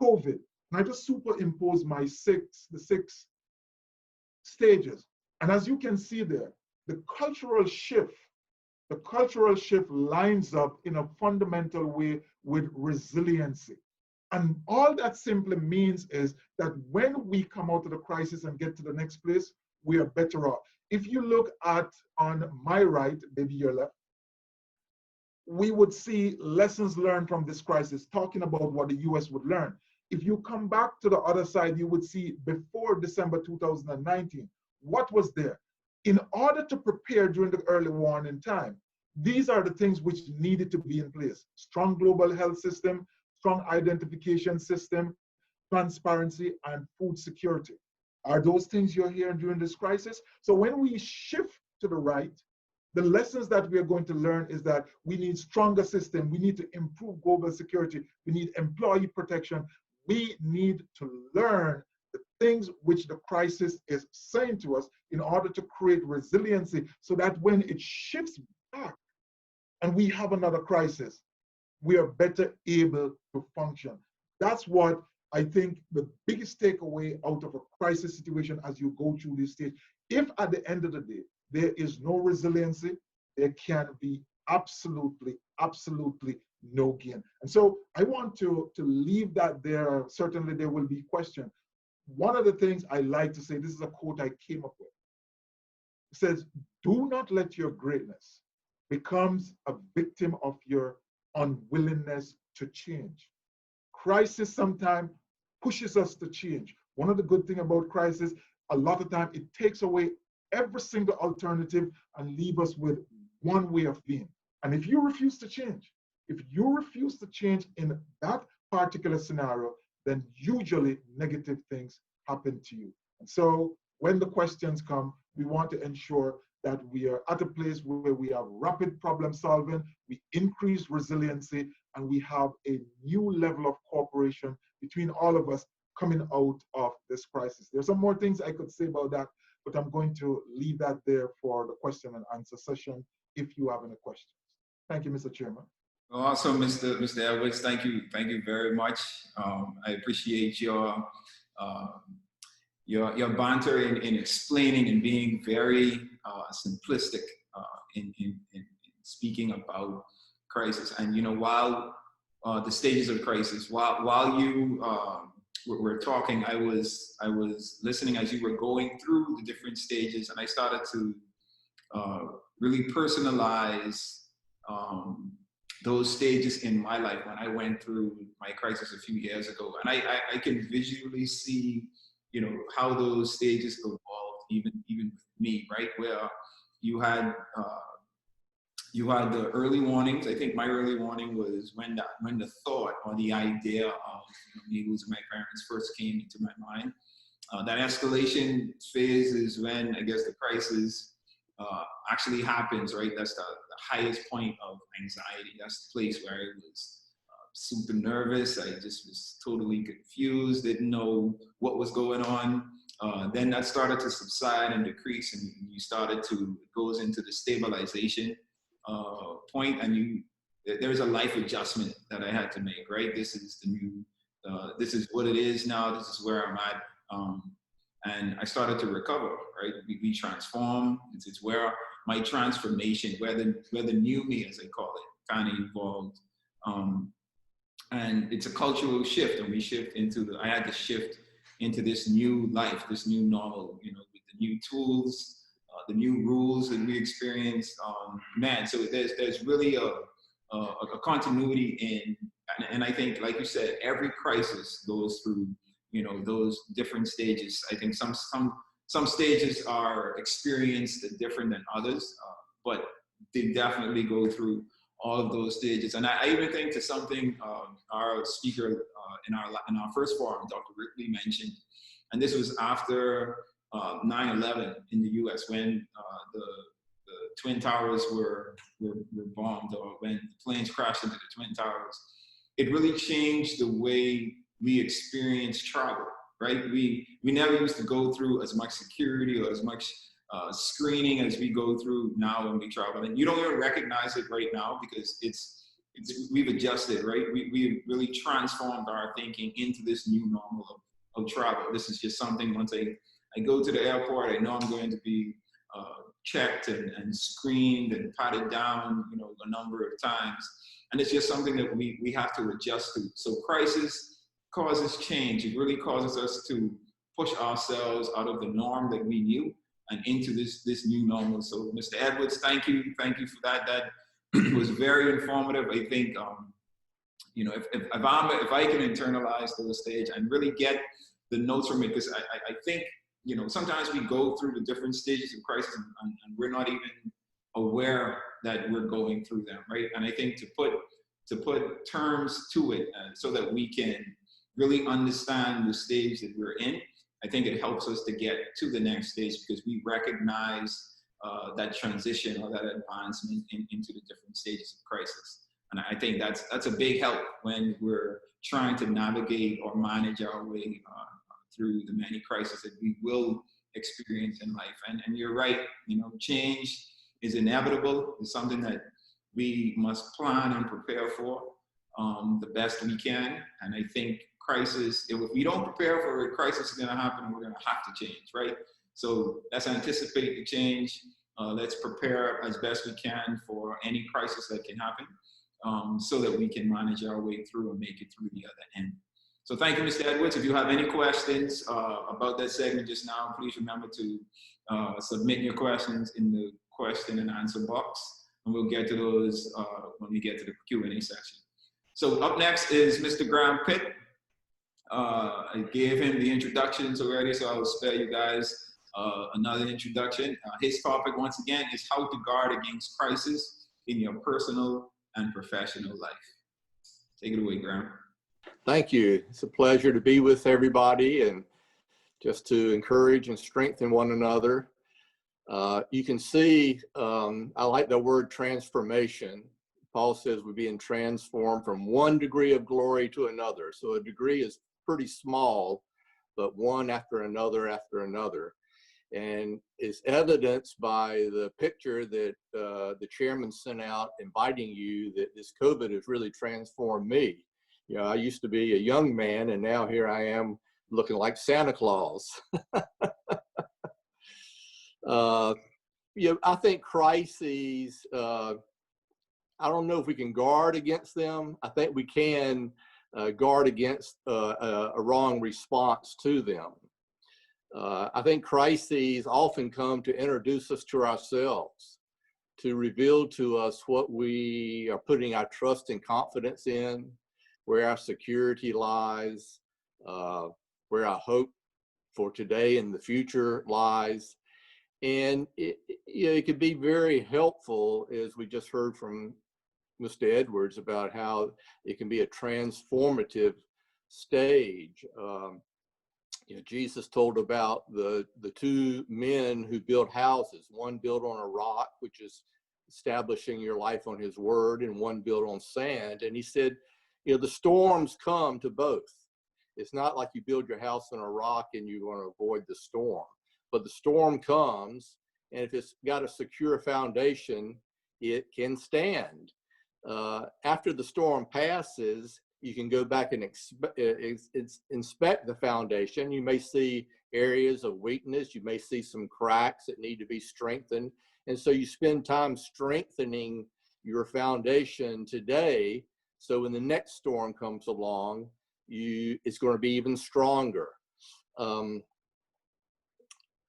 COVID. And I just superimposed the 6 stages. And as you can see there, the cultural shift lines up in a fundamental way with resiliency. And all that simply means is that when we come out of the crisis and get to the next place, we are better off. If you look at on my right, maybe your left, we would see lessons learned from this crisis, talking about what the US would learn. If you come back to the other side, you would see before December 2019, what was there? In order to prepare during the early warning time, these are the things which needed to be in place. Strong global health system, strong identification system, transparency, and food security. Are those things you're hearing during this crisis? So when we shift to the right, the lessons that we are going to learn is that we need stronger system. We need to improve global security. We need employee protection. We need to learn the things which the crisis is saying to us in order to create resiliency so that when it shifts back and we have another crisis, we are better able to function. That's what I think the biggest takeaway out of a crisis situation as you go through this stage. If at the end of the day, there is no resiliency, there can be absolutely no gain. And so I want to leave that there. Certainly there will be questions. One of the things I like to say, this is a quote I came up with. It says, do not let your greatness becomes a victim of your unwillingness to change. Crisis sometimes pushes us to change. One of the good things about crisis, a lot of time it takes away every single alternative and leave us with one way of being. And if you refuse to change, in that particular scenario, then usually negative things happen to you. And so when the questions come, we want to ensure that we are at a place where we have rapid problem solving, we increase resiliency, and we have a new level of cooperation between all of us coming out of this crisis. There's some more things I could say about that, but I'm going to leave that there for the question and answer session if you have any questions. Thank you, Mr. Chairman. Awesome, Mr. Edwards. Thank you very much. I appreciate your banter in explaining and being very simplistic in speaking about crisis. And while the stages of crisis, while you were talking, I was listening as you were going through the different stages, and I started to really personalize those stages in my life when I went through my crisis a few years ago. And I can visually see, how those stages evolved, even with me, right? Where you had you had the early warnings. I think my early warning was when the thought or the idea of me losing my parents first came into my mind. That escalation phase is when I guess the crisis actually happens, right? That's the highest point of anxiety. That's the place where I was super nervous. I just was totally confused, didn't know what was going on. Then that started to subside and decrease, and you started to, it goes into the stabilization point, and there's a life adjustment that I had to make, right? This is the new, this is what it is now, this is where I'm at. And I started to recover, right? We transform. It's where my transformation, where the new me, as I call it, kind of evolved. And it's a cultural shift, and we shift into I had to shift into this new life, this new normal, you know, with the new tools, the new rules that we experienced. Man, so there's really a continuity in, and I think, like you said, every crisis goes through, you know, those different stages. I think some stages are experienced different than others, but they definitely go through all of those stages. And I even think to something our speaker in our first forum, Dr. Ripley, mentioned, and this was after 9/11 in the U.S. when the Twin Towers were bombed, or when the planes crashed into the Twin Towers. It really changed the way we experience travel, right? We never used to go through as much security or as much screening as we go through now when we travel. And you don't even recognize it right now because we've adjusted, right? We really transformed our thinking into this new normal of travel. This is just something, once I go to the airport, I know I'm going to be checked and screened and patted down, you know, a number of times. And it's just something that we have to adjust to. So crisis causes change. It really causes us to push ourselves out of the norm that we knew and into this new normal. So Mr. Edwards, thank you for that. That was very informative. I think, you know, if I can internalize those stage and really get the notes from it, because I think, you know, sometimes we go through the different stages of crisis and we're not even aware that we're going through them, right? And I think to put terms to it so that we can really understand the stage that we're in, I think it helps us to get to the next stage because we recognize that transition or that advancement into the different stages of crisis. And I think that's a big help when we're trying to navigate or manage our way through the many crises that we will experience in life. And you're right, you know, change is inevitable. It's something that we must plan and prepare for the best we can. And I think crisis, if we don't prepare for it, crisis is going to happen and we're going to have to change, right? So let's anticipate the change. Let's prepare as best we can for any crisis that can happen so that we can manage our way through and make it through the other end. So thank you, Mr. Edwards. If you have any questions about that segment just now, please remember to submit your questions in the question and answer box, and we'll get to those when we get to the Q&A section. So up next is Mr. Graham Pitt. I gave him the introductions already, so I will spare you guys another introduction. His topic, once again, is how to guard against crisis in your personal and professional life. Take it away, Graham. Thank you. It's a pleasure to be with everybody and just to encourage and strengthen one another. You can see, I like the word transformation. Paul says we're being transformed from one degree of glory to another. So a degree is pretty small, but one after another after another. And it's evidenced by the picture that the chairman sent out inviting you that this COVID has really transformed me. You know, I used to be a young man and now here I am looking like Santa Claus. You know, I think crises, I don't know if we can guard against them. I think we can guard against a wrong response to them. I think crises often come to introduce us to ourselves, to reveal to us what we are putting our trust and confidence in, where our security lies, where our hope for today and the future lies. And it could be very helpful, as we just heard from Mr. Edwards, about how it can be a transformative stage. Jesus told about the two men who built houses, one built on a rock, which is establishing your life on his word, and one built on sand. And he said, the storms come to both. It's not like you build your house on a rock and you're going to avoid the storm, but the storm comes, and if it's got a secure foundation, it can stand. After the storm passes, you can go back and inspect the foundation. You may see areas of weakness. You may see some cracks that need to be strengthened. And so you spend time strengthening your foundation today. So when the next storm comes along, it's going to be even stronger.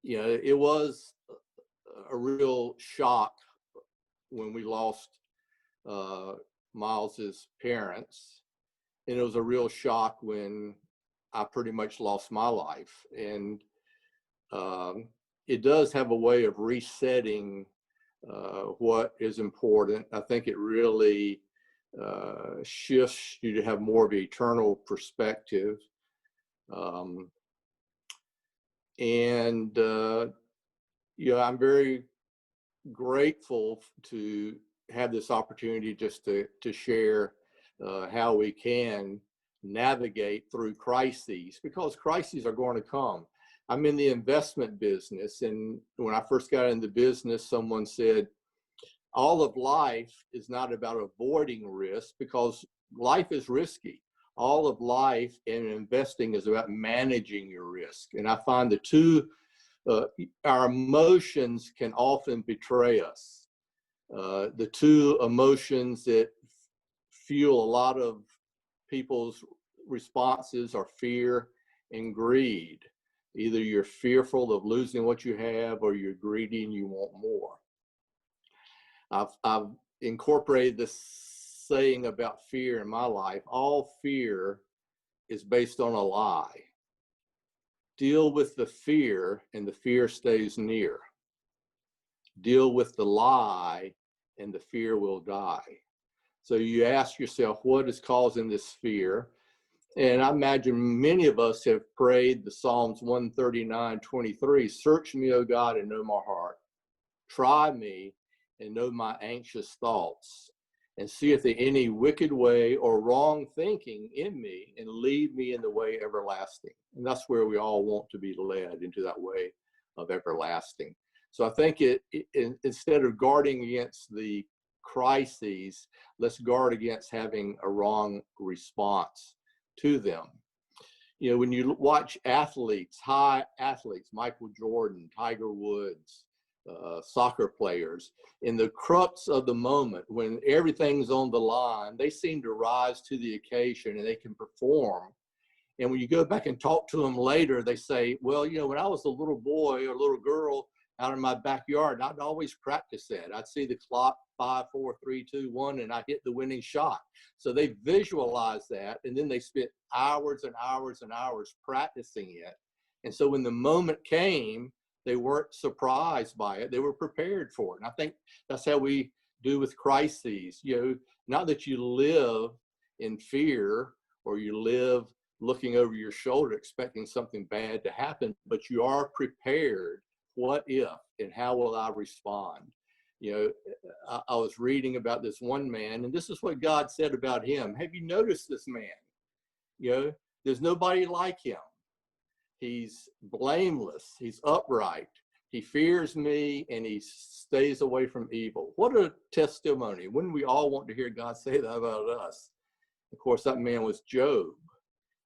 It was a real shock when we lost Myles's parents. And it was a real shock when I pretty much lost my life. And it does have a way of resetting what is important. I think it really shifts you to have more of an eternal perspective. I'm very grateful to have this opportunity just to share how we can navigate through crises, because crises are going to come. I'm in the investment business, and when I first got into business, someone said, all of life is not about avoiding risk, because life is risky. All of life and investing is about managing your risk. And I find the two, our emotions can often betray us. The two emotions that fuel a lot of people's responses are fear and greed. Either you're fearful of losing what you have, or you're greedy and you want more. I've incorporated this saying about fear in my life. All fear is based on a lie. Deal with the fear, and the fear stays near. Deal with the lie, and the fear will die. So you ask yourself, what is causing this fear? And I imagine many of us have prayed the Psalms 139:23, search me, O God, and know my heart. Try me and know my anxious thoughts, and see if there any wicked way or wrong thinking in me, and lead me in the way everlasting. And that's where we all want to be led, into that way of everlasting. So I think instead of guarding against the crises, let's guard against having a wrong response to them. When you watch athletes, high athletes, Michael Jordan, Tiger Woods, soccer players, in the crux of the moment, when everything's on the line, they seem to rise to the occasion and they can perform. And when you go back and talk to them later, they say, well, when I was a little boy or a little girl out in my backyard, I'd always practice that. I'd see the clock, 5, 4, 3, 2, 1, and I hit the winning shot. So they visualize that, and then they spent hours and hours and hours practicing it. And so when the moment came, they weren't surprised by it. They were prepared for it. And I think that's how we do with crises. Not that you live in fear, or you live looking over your shoulder expecting something bad to happen, but you are prepared. What if, and how will I respond? I was reading about this one man, and this is what God said about him. Have you noticed this man? There's nobody like him. He's blameless. He's upright. He fears me, and he stays away from evil. What a testimony. Wouldn't we all want to hear God say that about us? Of course, that man was Job.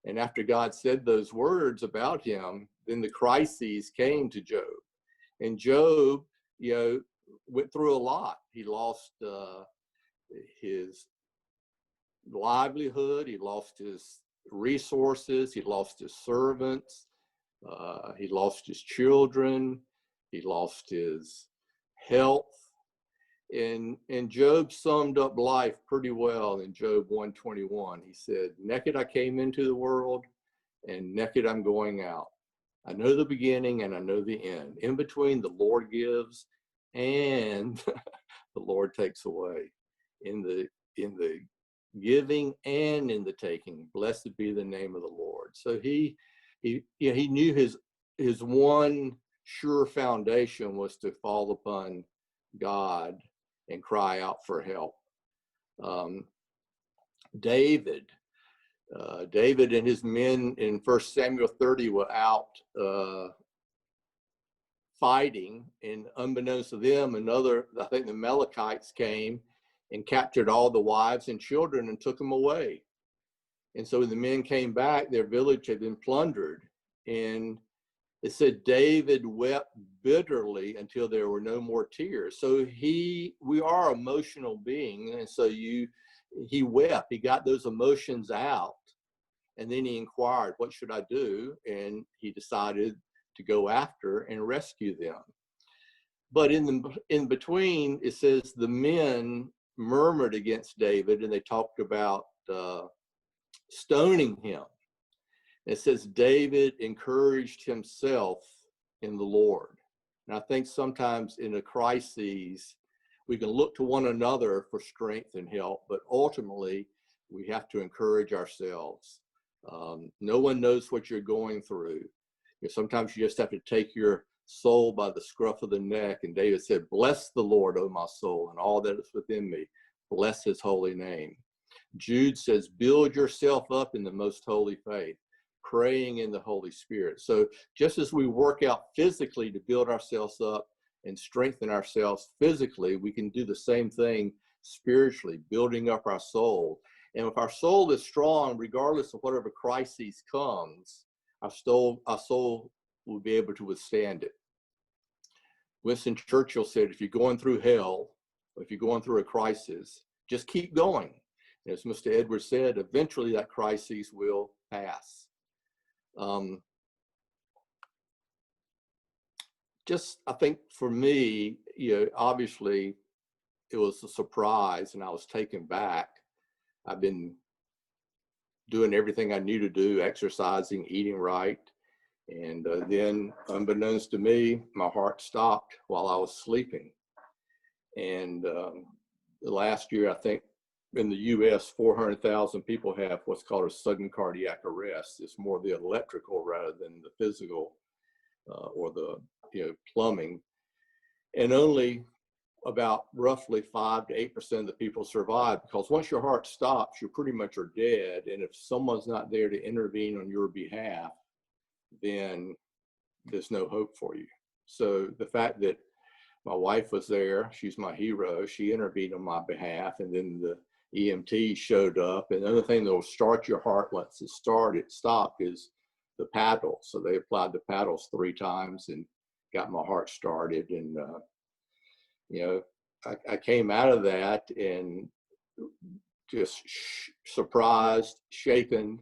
And after God said those words about him, then the crises came to Job. And Job, went through a lot. He lost his livelihood. He lost his resources. He lost his servants. He lost his children. He lost his health. And Job summed up life pretty well in Job 1:21. He said, naked I came into the world, and naked I'm going out. I know the beginning and I know the end. In between, the Lord gives and the Lord takes away. In the giving and in the taking, blessed be the name of the Lord. So he knew his one sure foundation was to fall upon God and cry out for help. David and his men in 1 Samuel 30 were out fighting, and unbeknownst to them, I think the Amalekites came and captured all the wives and children and took them away. And so when the men came back, their village had been plundered. And it said David wept bitterly until there were no more tears. So we are emotional beings. And so he wept, he got those emotions out. And then he inquired, what should I do? And he decided to go after and rescue them. But in between, it says the men murmured against David and they talked about stoning him. It says David encouraged himself in the Lord. And I think sometimes in a crisis, we can look to one another for strength and help, but ultimately we have to encourage ourselves. No one knows what you're going through. Sometimes you just have to take your soul by the scruff of the neck. And David said, bless the Lord, O my soul, and all that is within me. Bless his holy name. Jude says, build yourself up in the most holy faith, praying in the Holy Spirit. So just as we work out physically to build ourselves up and strengthen ourselves physically, we can do the same thing spiritually, building up our soul. And if our soul is strong, regardless of whatever crisis comes, our soul will be able to withstand it. Winston Churchill said, if you're going through hell, if you're going through a crisis, just keep going. And as Mr. Edwards said, eventually that crisis will pass. I think for me, obviously it was a surprise and I was taken back. I've been doing everything I knew to do, exercising, eating right. And then unbeknownst to me, my heart stopped while I was sleeping. And the last year, I think in the US, 400,000 people have what's called a sudden cardiac arrest. It's more the electrical rather than the physical or the plumbing. And only about roughly 5 to 8% of the people survive, because once your heart stops, you pretty much are dead. And if someone's not there to intervene on your behalf, then there's no hope for you. So the fact that my wife was there, she's my hero, she intervened on my behalf, and then the EMT showed up. And the other thing that will start your heart once it stopped is the paddles. So they applied the paddles 3 times and got my heart started. And I came out of that and just surprised, shaken,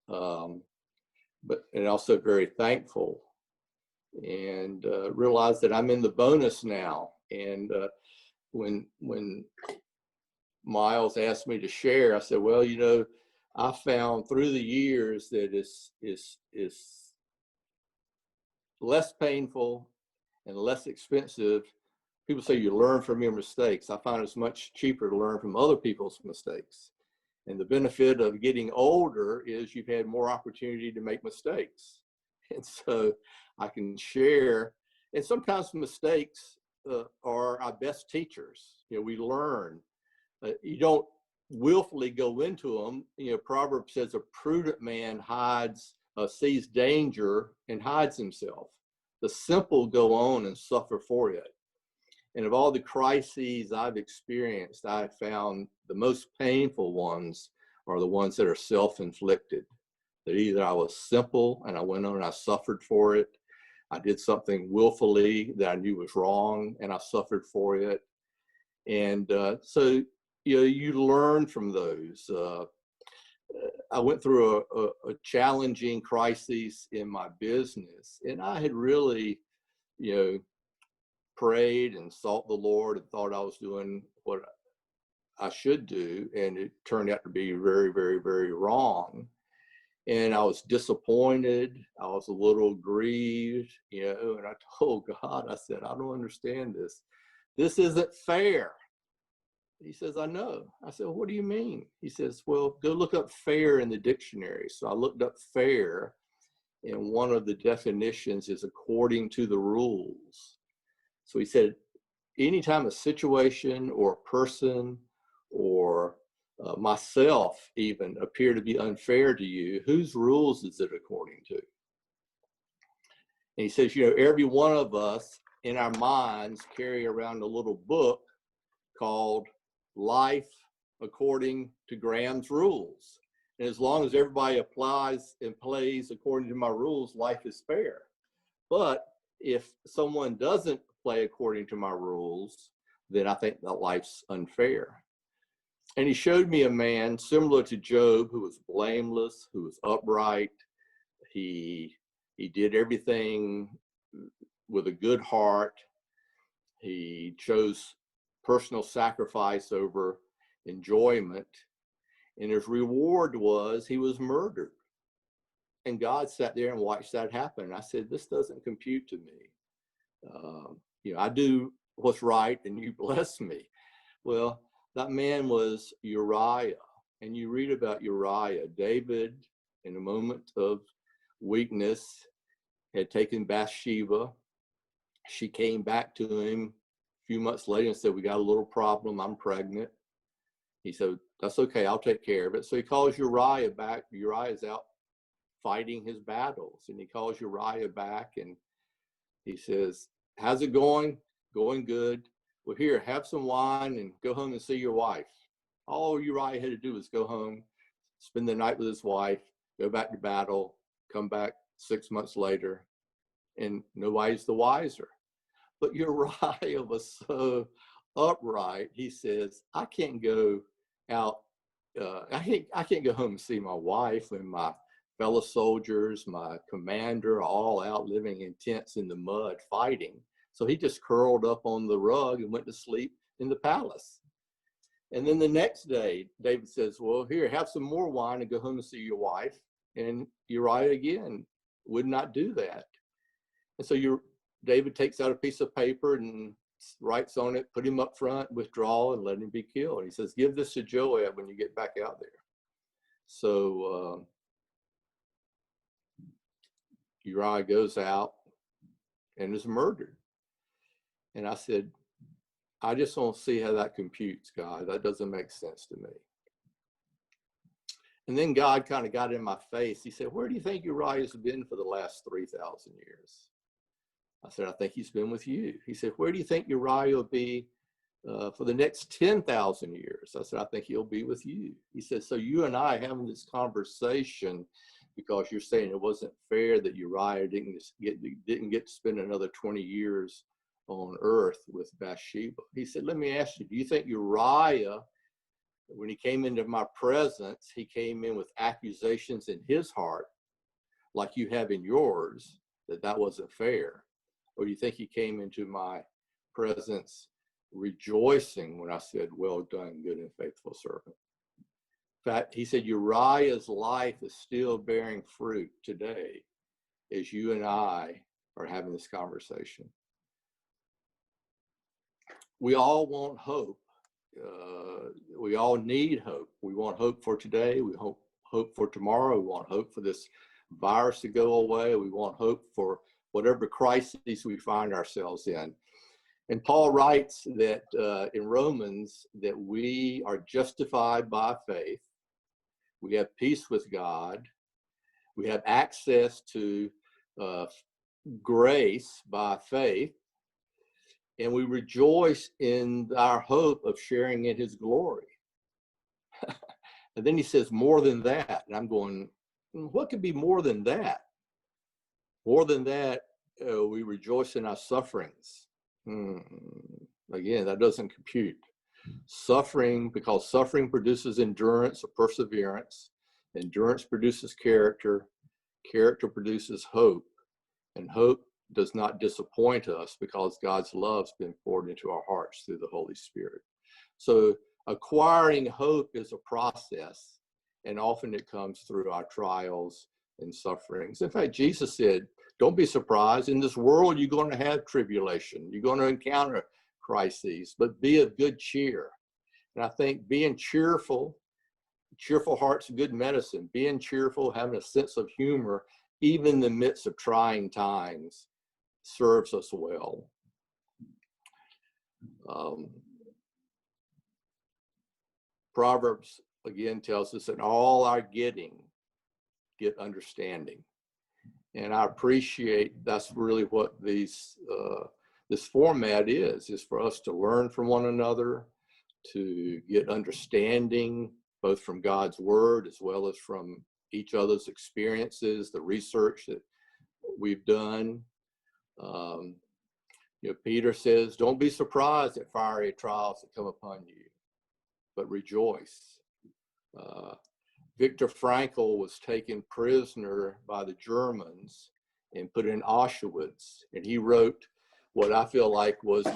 and also very thankful, and realized that I'm in the bonus now. And when Myles asked me to share, I said, well, I found through the years that it's less painful and less expensive. People say you learn from your mistakes. I find it's much cheaper to learn from other people's mistakes. And the benefit of getting older is you've had more opportunity to make mistakes. And so I can share, and sometimes mistakes are our best teachers. We learn. You don't willfully go into them. Proverbs says a prudent man sees danger and hides himself. The simple go on and suffer for it. And of all the crises I've experienced, I found the most painful ones are the ones that are self-inflicted. That either I was simple and I went on and I suffered for it. I did something willfully that I knew was wrong and I suffered for it. And so, you learn from those. I went through a challenging crisis in my business, and I had really, prayed and sought the Lord and thought I was doing what I should do, and it turned out to be very, very, very wrong. And I was disappointed. I was a little grieved, you know, and I told God, I said, I don't understand this. This isn't fair. He says, I know. I said, well, what do you mean? He says, well, go look up fair in the dictionary. So I looked up fair, and one of the definitions is according to the rules. So he said, anytime a situation or a person or myself even appear to be unfair to you, whose rules is it according to? And he says, you know, every one of us in our minds carry around a little book called Life According to Graham's Rules. And as long as everybody applies and plays according to my rules, life is fair. But if someone doesn't play according to my rules, then I think that life's unfair. And he showed me a man similar to Job, who was blameless, who was upright. He did everything with a good heart. He chose personal sacrifice over enjoyment. And his reward was he was murdered. And God sat there and watched that happen. And I said, this doesn't compute to me. You know, I do what's right and you bless me. Well, that man was Uriah. And you read about Uriah. David, in a moment of weakness, had taken Bathsheba. She came back to him a few months later and said, we got a little problem. I'm pregnant. He said, that's okay. I'll take care of it. So he calls Uriah back. Uriah's out fighting his battles. And he calls Uriah back and he says, how's it going? Going good. Well, here, have some wine and go home and see your wife. All Uriah had to do was go home, spend the night with his wife, go back to battle, come back 6 months later, and nobody's the wiser. But Uriah was so upright. He says, I can't go out. I can't go home and see my wife when my fellow soldiers, my commander, are all out living in tents in the mud fighting. So he just curled up on the rug and went to sleep in the palace. And then the next day, David says, well, here, have some more wine and go home and see your wife. And Uriah again would not do that. And so David takes out a piece of paper and writes on it, put him up front, withdraw, and let him be killed. He says, give this to Joab when you get back out there. So Uriah goes out and is murdered. And I said, I just don't see how that computes, God. That doesn't make sense to me. And then God kind of got in my face. He said, where do you think Uriah's been for the last 3,000 years? I said, I think he's been with you. He said, where do you think Uriah will be for the next 10,000 years? I said, I think he'll be with you. He said, so you and I having this conversation because you're saying it wasn't fair that Uriah didn't get to spend another 20 years on earth with Bathsheba. He said, let me ask you, do you think Uriah, when he came into my presence, he came in with accusations in his heart, like you have in yours, that wasn't fair? Or do you think he came into my presence rejoicing when I said, well done, good and faithful servant? In fact, he said, Uriah's life is still bearing fruit today as you and I are having this conversation. We all want hope. We all need hope. We want hope for today. We hope for tomorrow. We want hope for this virus to go away. We want hope for whatever crisis we find ourselves in. And Paul writes that in Romans that we are justified by faith. We have peace with God. We have access to grace by faith. And we rejoice in our hope of sharing in his glory. And then he says, more than that. And I'm going, what could be more than that? More than that, we rejoice in our sufferings. Again, that doesn't compute. Suffering, because suffering produces endurance or perseverance. Endurance produces character. Character produces hope. And hope does not disappoint us because God's love's been poured into our hearts through the Holy Spirit. So acquiring hope is a process. and often it comes through our trials and sufferings. In fact, Jesus said, don't be surprised. In this world, you're going to have tribulation. You're going to encounter crises, but be of good cheer. And I think being cheerful heart's good medicine. Being cheerful, having a sense of humor, even in the midst of trying times, serves us well. Proverbs, again, tells us, in all our getting, get understanding. And I appreciate that's really what this format is for us to learn from one another, to get understanding, both from God's word as well as from each other's experiences, the research that we've done. Peter says, don't be surprised at fiery trials that come upon you, but rejoice. Viktor Frankl was taken prisoner by the Germans and put in Auschwitz, and he wrote what I feel like was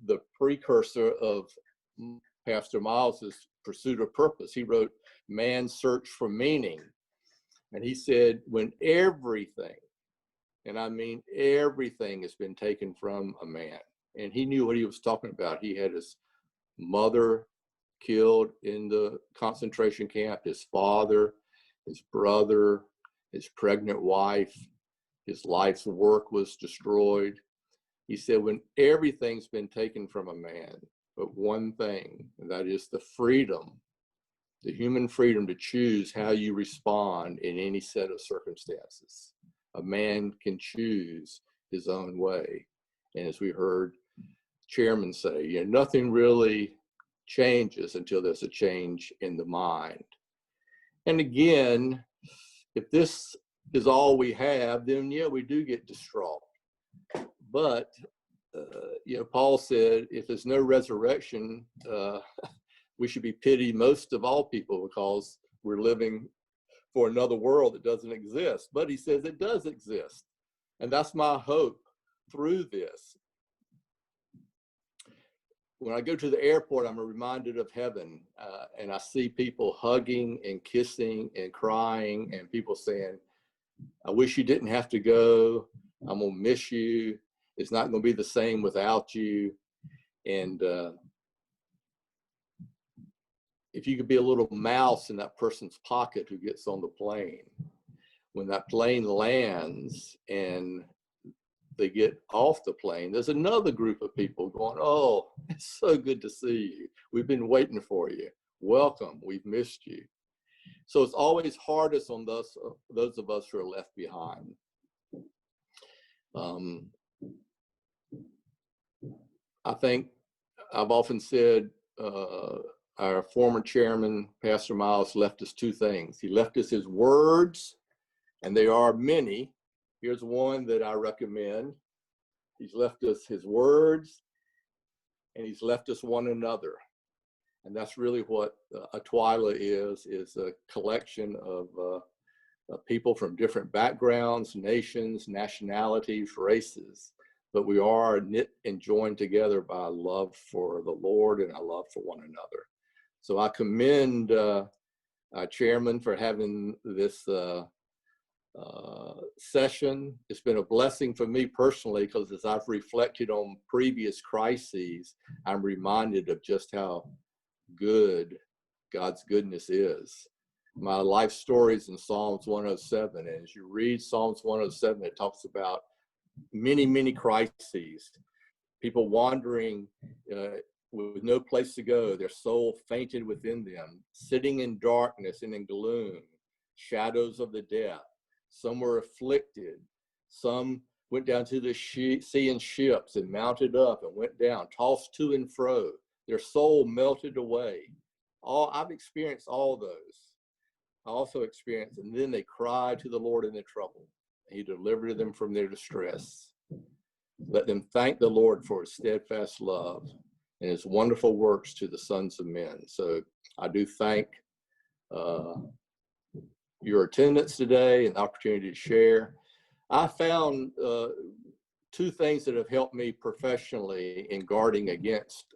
the precursor of Pastor Myles's Pursuit of Purpose. He wrote Man's Search for Meaning, and he said, when everything, and I mean everything, has been taken from a man, and he knew what he was talking about. He had his mother killed in the concentration camp, his father, his brother, his pregnant wife, his life's work was destroyed. He said, when everything's been taken from a man, but one thing, and that is the freedom, the human freedom to choose how you respond in any set of circumstances. A man can choose his own way. And as we heard Chairman say, nothing really changes until there's a change in the mind. And again, if this is all we have, then we do get distraught. But Paul said, if there's no resurrection, we should be pitied most of all people, because we're living for another world that doesn't exist. But he says it does exist. And that's my hope through this. When I go to the airport, I'm reminded of heaven, and I see people hugging and kissing and crying, and people saying, I wish you didn't have to go. I'm going to miss you. It's not going to be the same without you. And if you could be a little mouse in that person's pocket who gets on the plane, when that plane lands and they get off the plane, there's another group of people going, oh, it's so good to see you. We've been waiting for you. Welcome. We've missed you. So it's always hardest on those of us who are left behind. I think I've often said our former chairman, Pastor Myles, left us two things. He left us his words, and they are many. Here's one that I recommend. He's left us his words, and he's left us one another. And that's really what ITWLA is a collection of people from different backgrounds, nations, nationalities, races. But we are knit and joined together by a love for the Lord and a love for one another. So I commend our chairman for having this session. It's been a blessing for me personally, because as I've reflected on previous crises, I'm reminded of just how good God's goodness is. My life story is in Psalms 107, and as you read Psalms 107, it talks about many, many crises, people wandering with no place to go, their soul fainted within them, sitting in darkness and in gloom, shadows of the death. Some were afflicted, some went down to the sea in ships and mounted up and went down, tossed to and fro. Their soul melted away. I've experienced all those. I also experienced, and then they cried to the Lord in their trouble. He delivered them from their distress. Let them thank the Lord for his steadfast love and his wonderful works to the sons of men. So I do thank your attendance today and the opportunity to share. I found two things that have helped me professionally in guarding against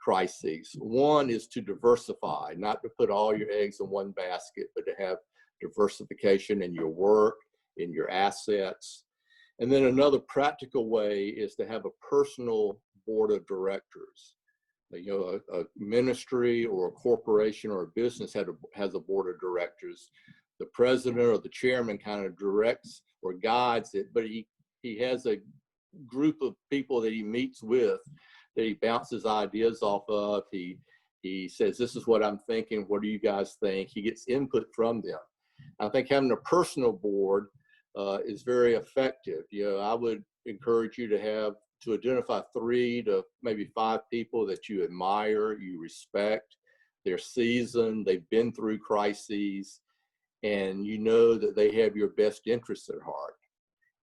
crises. One is to diversify, not to put all your eggs in one basket, but to have diversification in your work, in your assets. And then another practical way is to have a personal board of directors. You know, a ministry or a corporation or a business has a board of directors. The president or the chairman kind of directs or guides it, but he has a group of people that he meets with, that he bounces ideas off of. He says, this is what I'm thinking. What do you guys think? He gets input from them. I think having a personal board is very effective. You know, I would encourage you to identify 3 to maybe 5 people that you admire, you respect. They're seasoned, they've been through crises, and you know that they have your best interests at heart.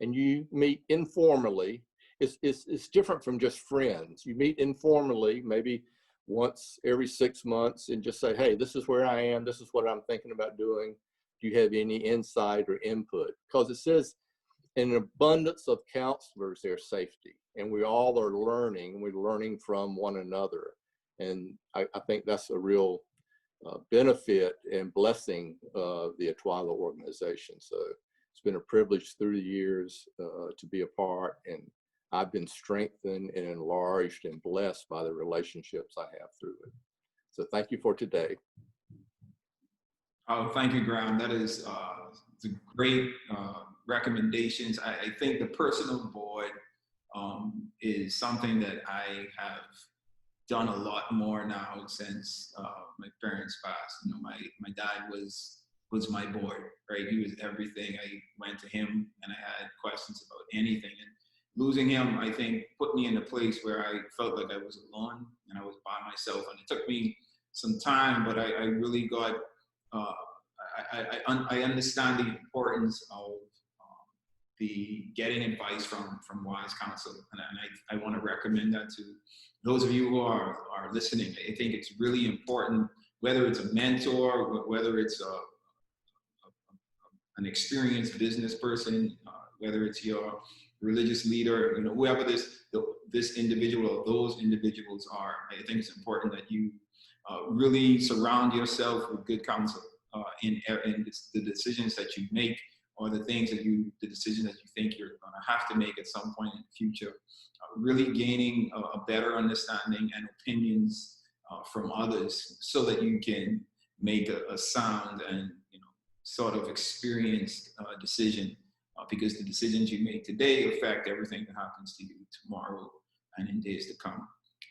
And you meet informally. It's different from just friends. You meet informally, maybe once every 6 months, and just say, hey, this is where I am. This is what I'm thinking about doing. Do you have any insight or input? Because it says, in an abundance of counselors, there's safety. And we all are learning. We're learning from one another. And I think that's a real benefit and blessing of the ITWLA organization. So it's been a privilege through the years to be a part. And I've been strengthened and enlarged and blessed by the relationships I have through it. So thank you for today. Oh, thank you, Graham. That is great recommendations. I think the personal board is something that I have done a lot more now since my parents passed. You know, my dad was my board, right? He was everything. I went to him and I had questions about anything. And losing him, I think, put me in a place where I felt like I was alone and I was by myself. And it took me some time, but I really got, I understand the importance of the getting advice from wise counsel. And I want to recommend that to those of you who are listening. I think it's really important, whether it's a mentor, whether it's an experienced business person, whether it's your religious leader, you know, whoever this individual or those individuals are. I think it's important that you really surround yourself with good counsel in the decisions that you make, or the decisions that you think you're going to have to make at some point in the future. Really gaining a better understanding and opinions from others, so that you can make a sound and, you know, sort of experienced decision, because the decisions you make today affect everything that happens to you tomorrow and in days to come.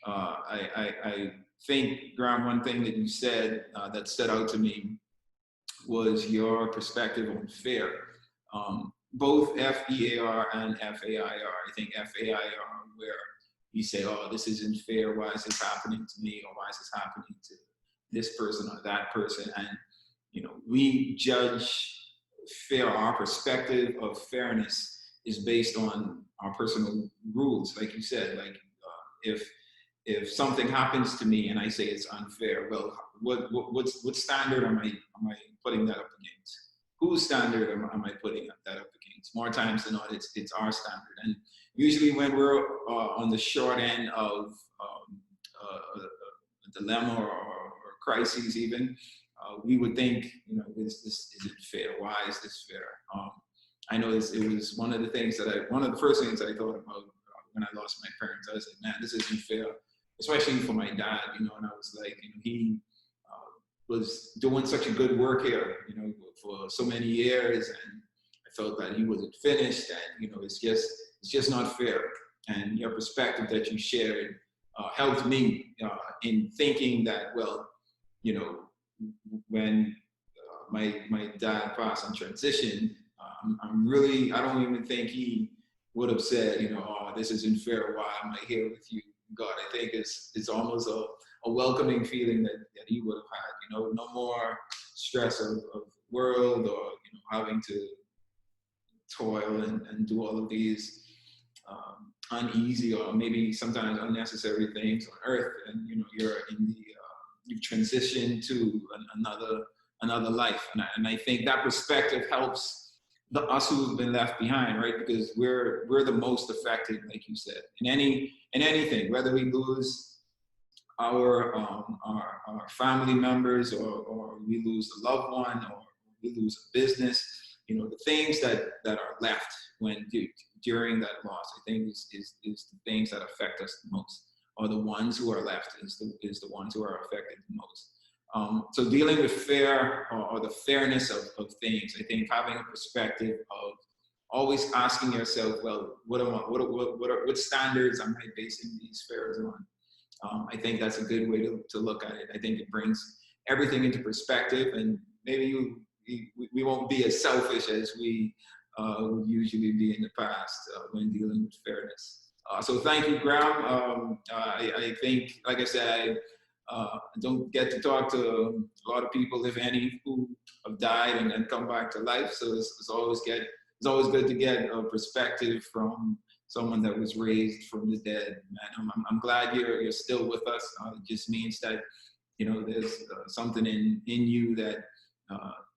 I think, Graham, one thing that you said that stood out to me was your perspective on FAIR. Both FEAR and FAIR. I think FAIR, where you say, oh, this isn't fair. Why is this happening to me? Or why is this happening to this person or that person? And, you know, we judge fair. Our perspective of fairness is based on our personal rules. Like you said, like if something happens to me and I say it's unfair, well, what standard am I putting that up against? Whose standard am I putting that up against? More times than not, it's our standard. And usually when we're on the short end of a dilemma or crises even, we would think, you know, this isn't fair. Why is this fair? I know it was one of the things one of the first things I thought about when I lost my parents. I was like, man, this isn't fair, especially for my dad, you know. And I was like, you know, he was doing such a good work here, you know, for so many years, and I felt that he wasn't finished, and, you know, it's just not fair. And your perspective that you shared helped me in thinking that, well, you know, when my dad passed on transition, I don't even think he would have said, you know, oh, this isn't fair. Why am I here with you, God? I think it's almost a welcoming feeling that he would have had, you know, no more stress of world, or, you know, having to toil and do all of these uneasy or maybe sometimes unnecessary things on earth. And, you know, you've transitioned to another life. And I think that perspective helps us who've been left behind, right? Because we're the most affected, like you said, in anything, whether we lose our family members, or we lose a loved one, or we lose a business, you know, the things that are left during that loss, I think is the things that affect us the most, or the ones who are left is the ones who are affected the most. So dealing with fair or the fairness of things, I think having a perspective of always asking yourself, well, what standards am I basing these fairs on? I think that's a good way to look at it. I think it brings everything into perspective, and maybe we won't be as selfish as we would usually be in the past when dealing with fairness. So thank you, Graham. I think, like I said, I don't get to talk to a lot of people, if any, who have died and come back to life. So it's always good to get a perspective from someone that was raised from the dead. Man, I'm glad you're still with us. It just means that, you know, there's something in you that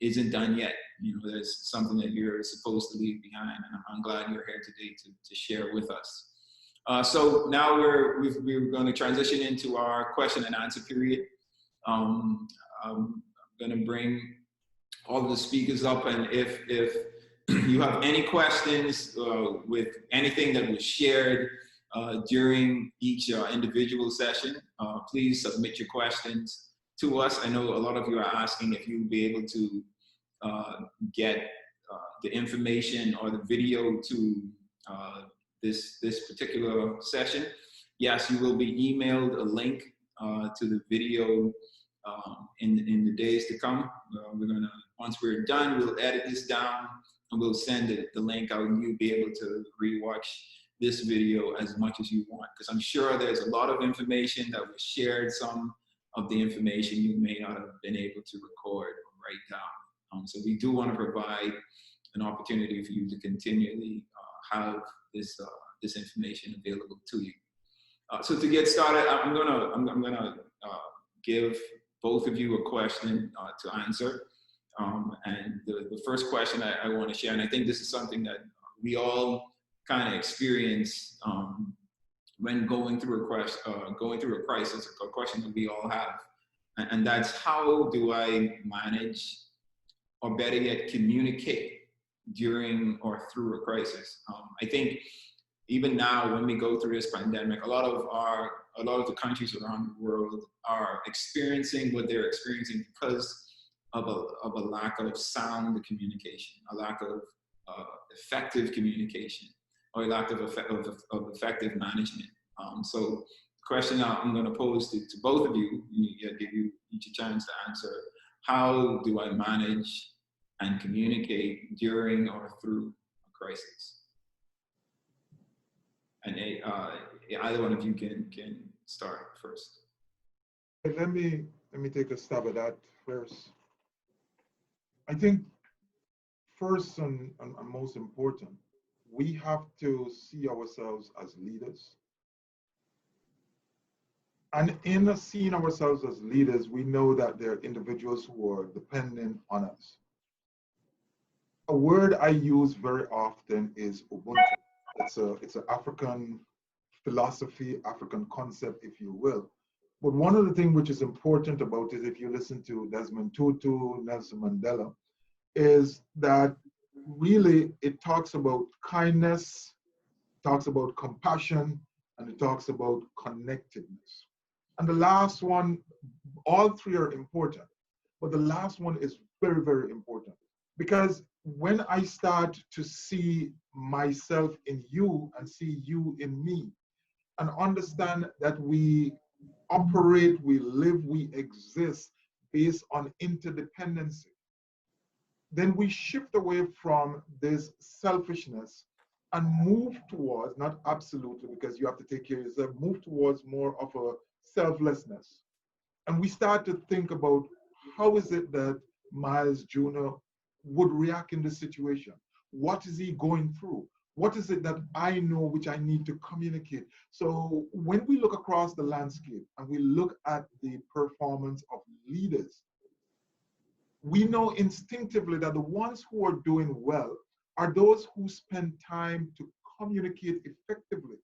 isn't done yet. You know, there's something that you're supposed to leave behind, and I'm glad you're here today to share with us. So now we're going to transition into our question and answer period. I'm going to bring all of the speakers up, and if you have any questions with anything that was shared during each individual session, please submit your questions to us. I know a lot of you are asking if you'll be able to get the information or the video to this particular session. Yes, you will be emailed a link to the video in the days to come. Once we're done, we'll edit this down and we'll send the link out, and you'll be able to rewatch this video as much as you want, because I'm sure there's a lot of information that was shared. Some of the information you may not have been able to record or write down. So we do want to provide an opportunity for you to continually have this information available to you. So to get started, I'm gonna give both of you a question to answer. And the first question I want to share, and I think this is something that we all kind of experience when going through a crisis, a question that we all have, and that's, how do I manage, or better yet, communicate during or through a crisis? I think even now, when we go through this pandemic, a lot of the countries around the world are experiencing what they're experiencing because of a lack of sound communication, a lack of effective communication, or a lack of effective management. So the question I'm going to pose to both of you, give you each a chance to answer: how do I manage and communicate during or through a crisis? And either one of you can start first. Let me take a stab at that first. I think first and most important, we have to see ourselves as leaders. And in seeing ourselves as leaders, we know that there are individuals who are dependent on us. A word I use very often is Ubuntu. It's an African philosophy, African concept, if you will. But one of the things which is important about it, if you listen to Desmond Tutu, Nelson Mandela, is that really it talks about kindness, talks about compassion, and it talks about connectedness. And the last one, all three are important, but the last one is very, very important, because when I start to see myself in you and see you in me, and understand that we operate, we live, we exist based on interdependency, then we shift away from this selfishness and move towards, not absolutely, because you have to take care of yourself, move towards more of a selflessness. And we start to think about, how is it that Myles Jr. would react in this situation? What is he going through? What is it that I know which I need to communicate? So when we look across the landscape and we look at the performance of leaders, we know instinctively that the ones who are doing well are those who spend time to communicate effectively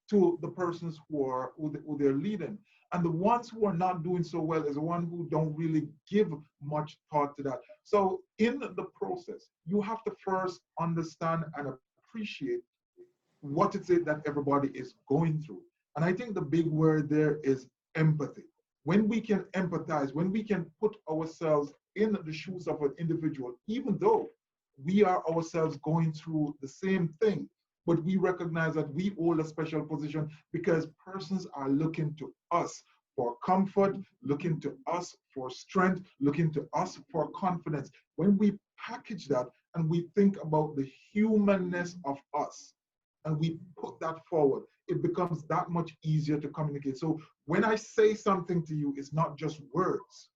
to the persons who they're leading. And the ones who are not doing so well is the one who don't really give much thought to that. So in the process, you have to first understand and appreciate what it is that everybody is going through. And I think the big word there is empathy. When we can empathize, when we can put ourselves in the shoes of an individual, even though we are ourselves going through the same thing, but we recognize that we hold a special position because persons are looking to us for comfort, looking to us for strength, looking to us for confidence. When we package that and we think about the humanness of us, and we put that forward, it becomes that much easier to communicate. So when I say something to you, it's not just words.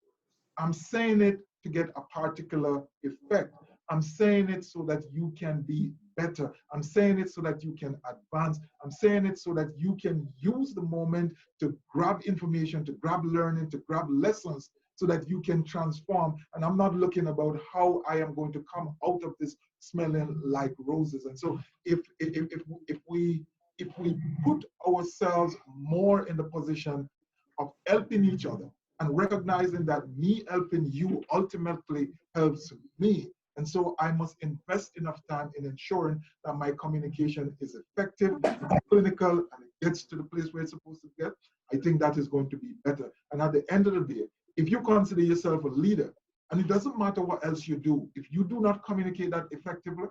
I'm saying it to get a particular effect. I'm saying it so that you can be better. I'm saying it so that you can advance. I'm saying it so that you can use the moment to grab information, to grab learning, to grab lessons, so that you can transform. And I'm not looking about how I am going to come out of this smelling like roses. And so if we put ourselves more in the position of helping each other and recognizing that me helping you ultimately helps me, and so I must invest enough time in ensuring that my communication is effective, clinical, and it gets to the place where it's supposed to get. I think that is going to be better. And at the end of the day, if you consider yourself a leader, and it doesn't matter what else you do, if you do not communicate that effectively,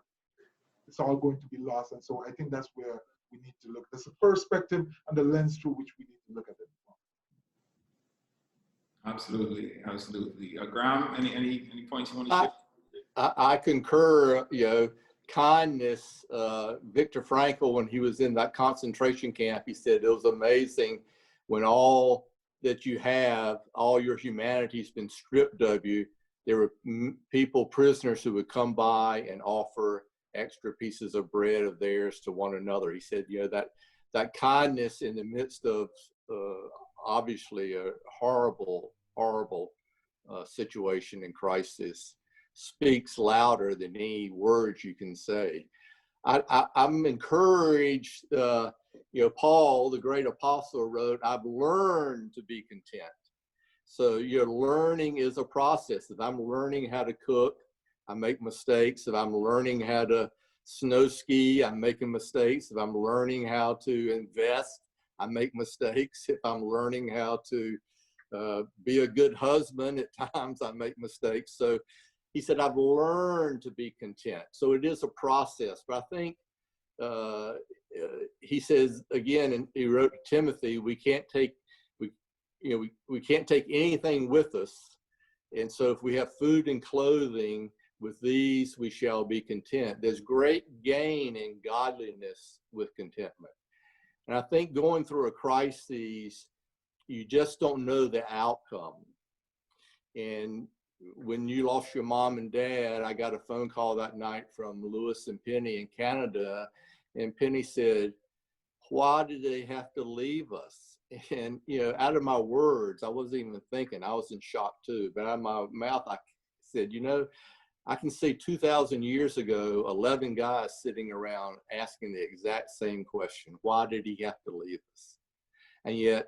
it's all going to be lost. And so I think that's where we need to look. That's the perspective and the lens through which we need to look at it. Absolutely, absolutely. Graham, any points you want to share? I concur. You know, kindness. Viktor Frankl, when he was in that concentration camp, he said it was amazing when all that you have, all your humanity's been stripped of you. There were people, prisoners, who would come by and offer extra pieces of bread of theirs to one another. He said, you know, that kindness in the midst of obviously a horrible situation and crisis speaks louder than any words you can say. I'm encouraged. You know, Paul, the great apostle, wrote, "I've learned to be content." So your learning is a process. If I'm learning how to cook, I make mistakes. If I'm learning how to snow ski, I'm making mistakes. If I'm learning how to invest, I make mistakes. If I'm learning how to be a good husband, at times I make mistakes. So he said, I've learned to be content. So it is a process. But I think he says, again, and he wrote to Timothy, we can't take anything with us. And so if we have food and clothing, with these we shall be content. There's great gain in godliness with contentment. And I think going through a crisis, you just don't know the outcome. And when you lost your mom and dad, I got a phone call that night from Lewis and Penny in Canada. And Penny said, why did they have to leave us? And, you know, out of my words, I wasn't even thinking, I was in shock too. But out of my mouth, I said, you know, I can see 2,000 years ago, 11 guys sitting around asking the exact same question. Why did he have to leave us? And yet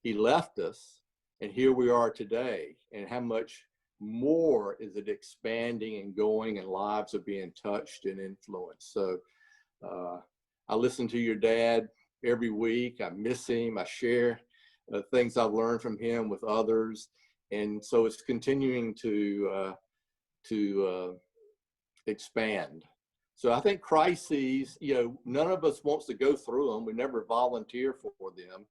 he left us, and here we are today. And how much more is it expanding and going, and lives are being touched and influenced. So I listen to your dad every week. I miss him. I share things I've learned from him with others. And so it's continuing to expand. So I think crises, you know, none of us wants to go through them. We never volunteer for them.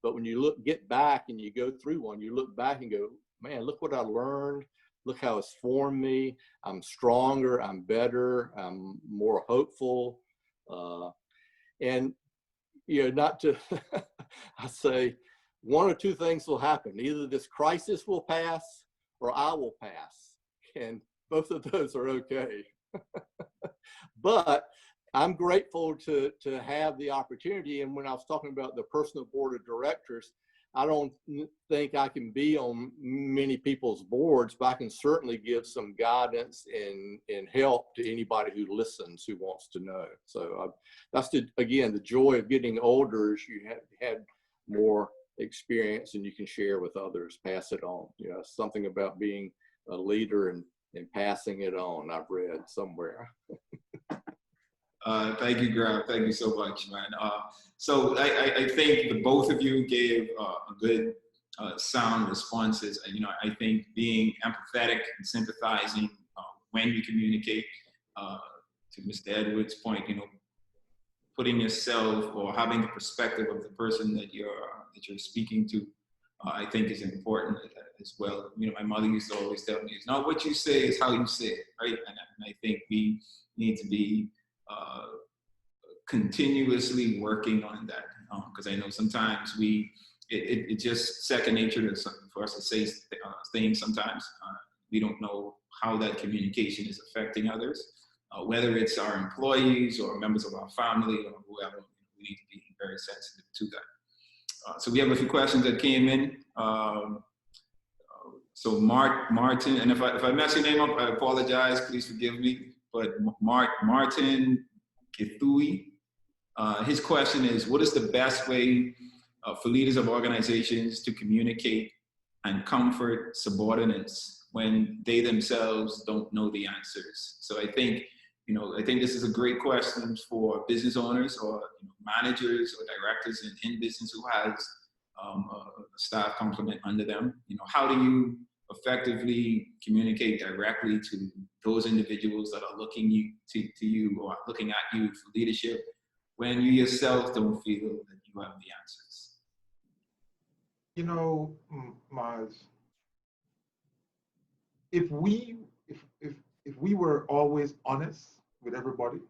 But when you get back and you go through one, you look back and go, man, look what I learned. Look how it's formed me. I'm stronger. I'm better. I'm more hopeful. And, you know, not to, I say, one or two things will happen. Either this crisis will pass or I will pass. And both of those are okay. But I'm grateful to have the opportunity. And when I was talking about the personal board of directors, I don't think I can be on many people's boards, but I can certainly give some guidance and help to anybody who listens, who wants to know. So that's again, the joy of getting older is you had more experience and you can share with others, pass it on. You know, something about being a leader and passing it on, I've read somewhere. Thank you, Graham. Thank you so much, man. So I think the both of you gave a good, sound responses. You know, I think being empathetic and sympathizing when you communicate, to Mr. Edwards' point, you know, putting yourself or having the perspective of the person that you're speaking to, I think is important as well. You know, my mother used to always tell me, it's not what you say, it's how you say it, right? And I think we need to be continuously working on that, because I know sometimes it's just second nature for us to say things sometimes. We don't know how that communication is affecting others, whether it's our employees or members of our family or whoever. We need to be very sensitive to that. So we have a few questions that came in. So Martin, and if I mess your name up, I apologize, please forgive me. But Martin Kithui, his question is, what is the best way for leaders of organizations to communicate and comfort subordinates when they themselves don't know the answers? So I think, you know, I think this is a great question for business owners or, you know, managers or directors in business who has a staff complement under them. You know, how do you effectively communicate directly to those individuals that are looking to you or looking at you for leadership when you yourself don't feel that you have the answers? You know, Myles, if we were always honest with everybody,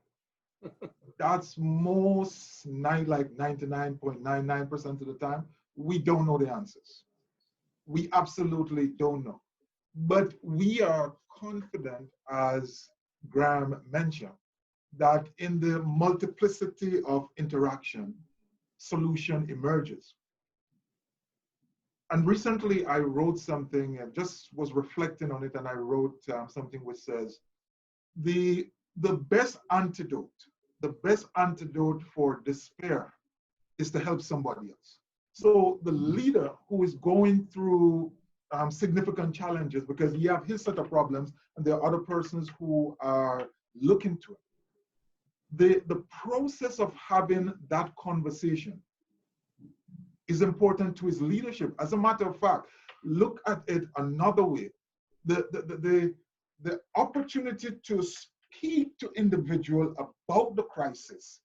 that's like 99.99% of the time, we don't know the answers. We absolutely don't know. But we are confident, as Graham mentioned, that in the multiplicity of interaction, solution emerges. And recently I wrote something and just was reflecting on it, and I wrote something which says, the best antidote for despair is to help somebody else. So the leader who is going through significant challenges because he have his set of problems and there are other persons who are looking to it. The process of having that conversation is important to his leadership. As a matter of fact, look at it another way. The opportunity to speak to individual about the crisis,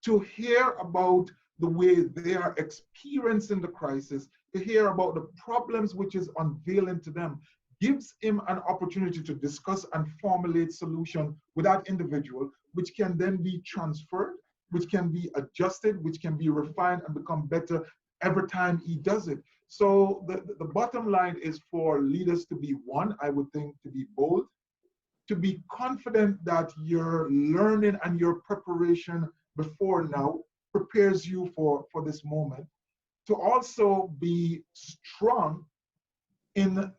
to hear about the way they are experiencing the crisis, to hear about the problems which is unveiling to them, gives him an opportunity to discuss and formulate solution with that individual, which can then be transferred, which can be adjusted, which can be refined and become better every time he does it. So the bottom line is for leaders to be, one, I would think, to be bold, to be confident that your learning and your preparation before now prepares you for this moment, to also be strong in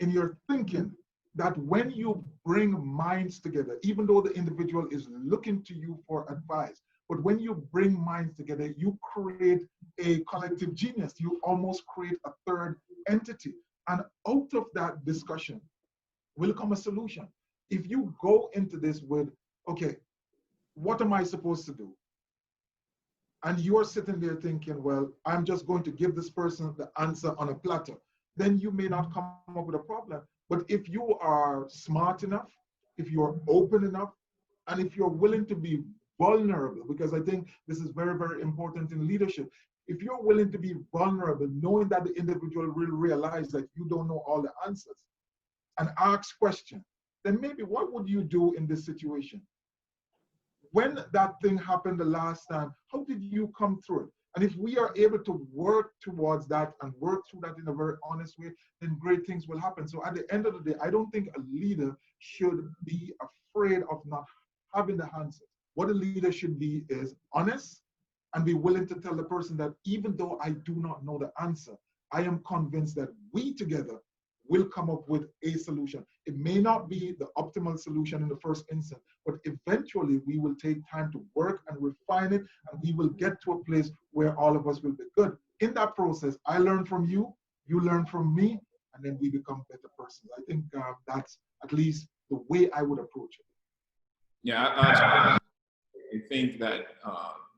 your thinking, that when you bring minds together, even though the individual is looking to you for advice, but when you bring minds together, you create a collective genius. You almost create a third entity. And out of that discussion will come a solution. If you go into this with, okay, what am I supposed to do? And you're sitting there thinking, well, I'm just going to give this person the answer on a platter, then you may not come up with a problem. But if you are smart enough, if you're open enough, and if you're willing to be vulnerable, because I think this is very, very important in leadership. If you're willing to be vulnerable, knowing that the individual will realize that you don't know all the answers, and ask questions, then maybe what would you do in this situation? When that thing happened the last time, how did you come through it? And if we are able to work towards that and work through that in a very honest way, then great things will happen. So at the end of the day, I don't think a leader should be afraid of not having the answer. What a leader should be is honest and be willing to tell the person that even though I do not know the answer, I am convinced that we together will come up with a solution. It may not be the optimal solution in the first instance, but eventually we will take time to work and refine it, and we will get to a place where all of us will be good. In that process, I learn from you, you learn from me, and then we become better persons. I think that's at least the way I would approach it. Yeah, I think that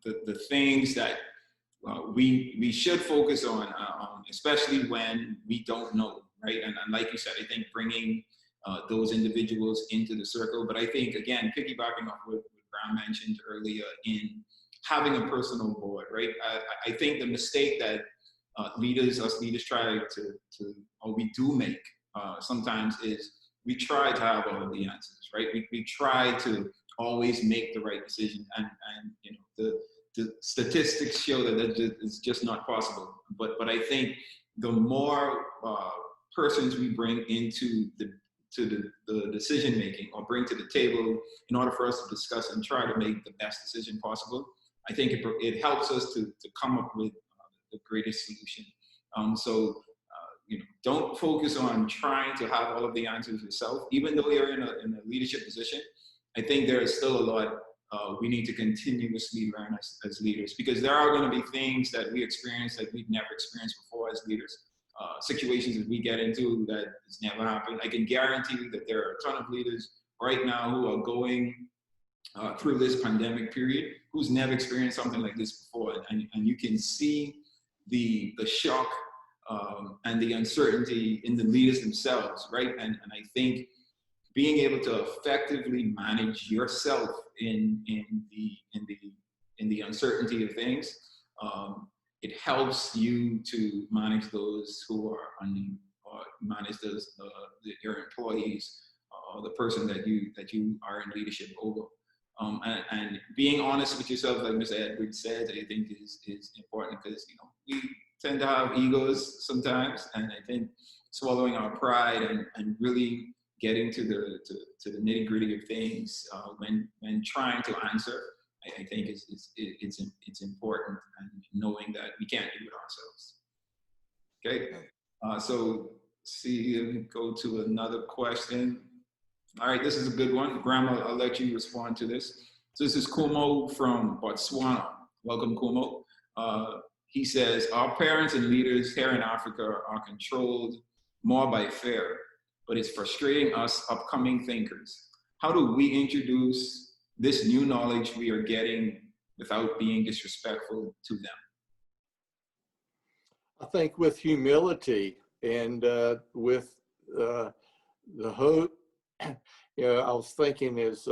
the things that we should focus on, especially when we don't know, right? And like you said, I think bringing those individuals into the circle. But I think, again, piggybacking off what Graham mentioned earlier in having a personal board, right? I think the mistake that us leaders try to or we do make sometimes is we try to have all of the answers, right? We try to always make the right decision, and you know, the statistics show that it's just not possible. But I think the more persons we bring into the decision making or bring to the table in order for us to discuss and try to make the best decision possible, I think it helps us to come up with the greatest solution. You know, don't focus on trying to have all of the answers yourself. Even though you're in a leadership position, I think there is still a lot we need to continuously learn as leaders, because there are going to be things that we experience that we've never experienced before as leaders. Situations that we get into that has never happened. I can guarantee you that there are a ton of leaders right now who are going through this pandemic period who's never experienced something like this before, and you can see the shock and the uncertainty in the leaders themselves, right? And I think being able to effectively manage yourself in the uncertainty of things, it helps you to manage those who are or manage those your employees, or the person that you are in leadership over. And being honest with yourself, like Mr. Edwards said, I think is important, because you know we tend to have egos sometimes, and I think swallowing our pride and really getting to the nitty gritty of things when trying to answer, I think it's important, and knowing that we can't do it ourselves. Okay, so let me go to another question. All right, this is a good one. Graham, I'll let you respond to this. So this is Kumo from Botswana. Welcome, Kumo. He says, our parents and leaders here in Africa are controlled more by fear, but it's frustrating us upcoming thinkers. How do we introduce this new knowledge we are getting without being disrespectful to them? I think with humility and with the hope, you know, I was thinking is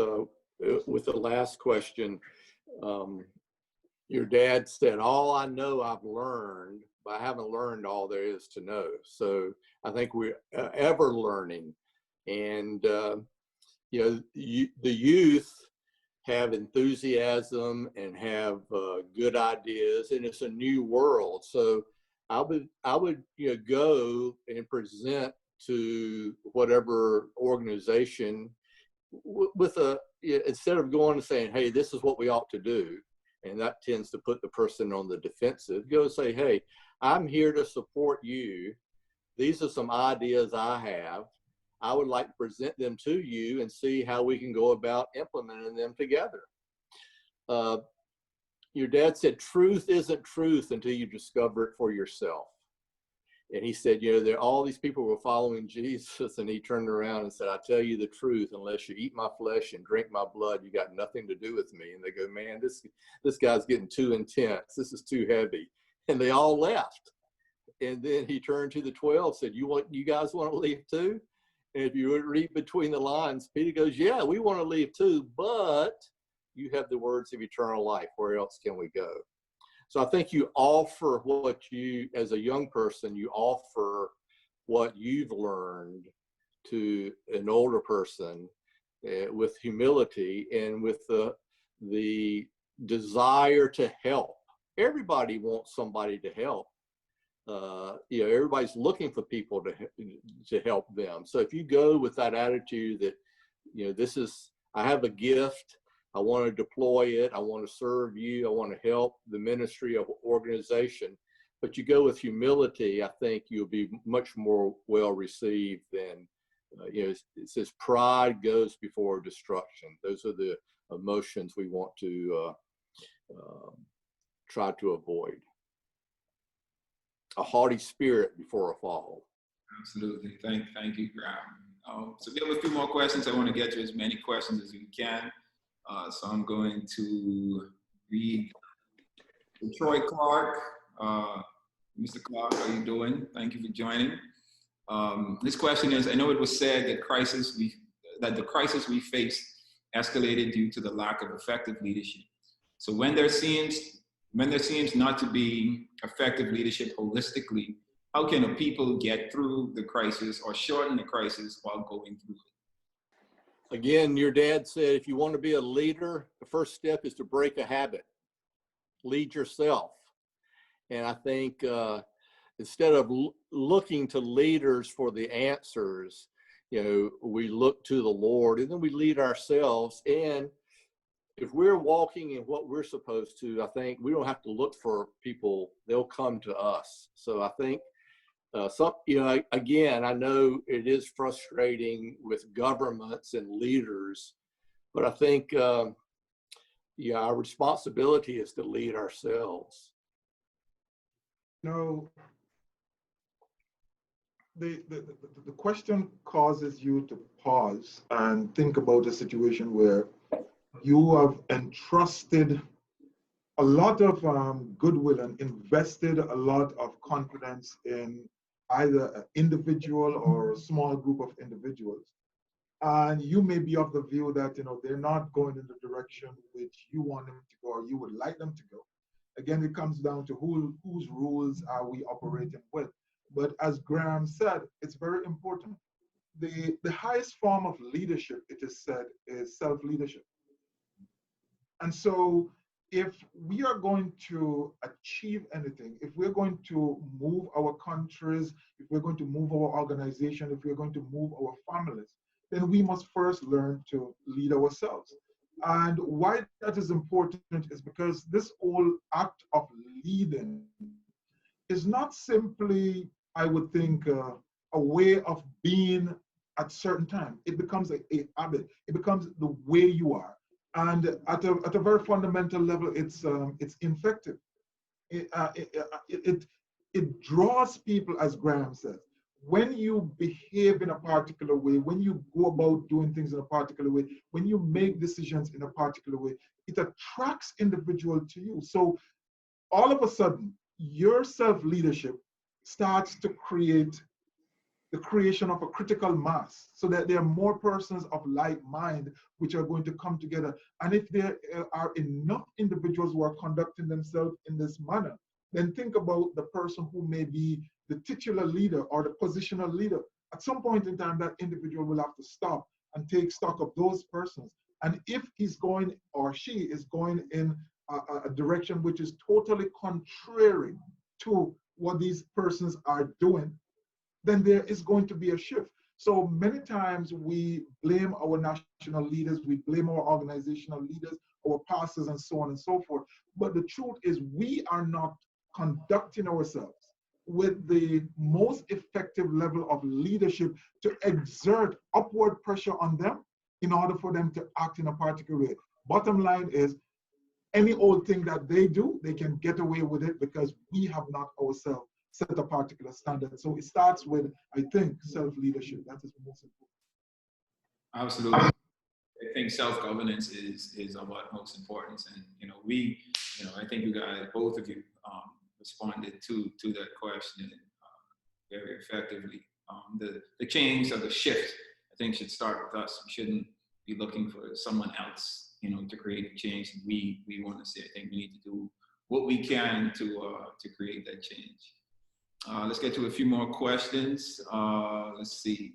with the last question, your dad said, all I know I've learned, but I haven't learned all there is to know. So I think we're ever learning. And, you know, the youth have enthusiasm and have good ideas, and it's a new world. So I would you know, go and present to whatever organization with instead of going and saying, hey, this is what we ought to do, and that tends to put the person on the defensive, go say, hey, I'm here to support you. These are some ideas I have. I would like to present them to you and see how we can go about implementing them together. Your dad said, truth isn't truth until you discover it for yourself. And he said, you know, all these people were following Jesus, and he turned around and said, I tell you the truth, unless you eat my flesh and drink my blood, you got nothing to do with me. And they go, man, this guy's getting too intense. This is too heavy. And they all left. And then he turned to the 12, said, you guys want to leave too? And if you read between the lines, Peter goes, yeah, we want to leave too, but you have the words of eternal life. Where else can we go? So I think you offer what you, as a young person, you offer what you've learned to an older person with humility and with the desire to help. Everybody wants somebody to help. You know, everybody's looking for people to help them. So if you go with that attitude that, you know, I have a gift, I want to deploy it, I want to serve you, I want to help the ministry of organization, but you go with humility, I think you'll be much more well received than, you know, it says pride goes before destruction. Those are the emotions we want to try to avoid. A haughty spirit before a fall. Absolutely. Thank you, Graham. So we have a few more questions. I want to get to as many questions as we can. So I'm going to read Troy Clark. Mr. Clark, how are you doing? Thank you for joining. This question is, I know it was said that the crisis we face escalated due to the lack of effective leadership. So when there seems not to be effective leadership holistically, how can a people get through the crisis or shorten the crisis while going through it? Again, your dad said, if you want to be a leader, the first step is to break a habit. Lead yourself. And I think instead of looking to leaders for the answers, you know, we look to the Lord, and then we lead ourselves. And if we're walking in what we're supposed to, I think we don't have to look for people. They'll come to us. So I think you know, again, I know it is frustrating with governments and leaders, but I think, yeah, our responsibility is to lead ourselves. No, the question causes you to pause and think about a situation where you have entrusted a lot of goodwill and invested a lot of confidence in either an individual or a small group of individuals. And you may be of the view that, you know, they're not going in the direction which you want them to go or you would like them to go. Again, it comes down to whose rules are we operating with. But as Graham said, it's very important. The highest form of leadership, it is said, is self-leadership. And so if we are going to achieve anything, if we're going to move our countries, if we're going to move our organization, if we're going to move our families, then we must first learn to lead ourselves. And why that is important is because this whole act of leading is not simply, I would think, a way of being at certain time. It becomes a habit. It becomes the way you are. And at a very fundamental level, it's infective. It draws people, as Graham says. When you behave in a particular way, when you go about doing things in a particular way, when you make decisions in a particular way, it attracts individual to you. So all of a sudden, your self-leadership starts to create the creation of a critical mass, so that there are more persons of like mind which are going to come together. And if there are enough individuals who are conducting themselves in this manner, then think about the person who may be the titular leader or the positional leader. At some point in time, that individual will have to stop and take stock of those persons. And if he's going or she is going in a direction which is totally contrary to what these persons are doing, then there is going to be a shift. So many times we blame our national leaders, we blame our organizational leaders, our pastors, and so on and so forth. But the truth is, we are not conducting ourselves with the most effective level of leadership to exert upward pressure on them in order for them to act in a particular way. Bottom line is, any old thing that they do, they can get away with it because we have not ourselves set a particular standard. So it starts with, I think, self-leadership. That is most important. Absolutely. I think self-governance is of utmost importance. And, I think you guys, both of you, responded to that question very effectively. The change or the shift, I think, should start with us. We shouldn't be looking for someone else, to create the change we want to see. I think we need to do what we can to create that change. Let's get to a few more questions. Let's see.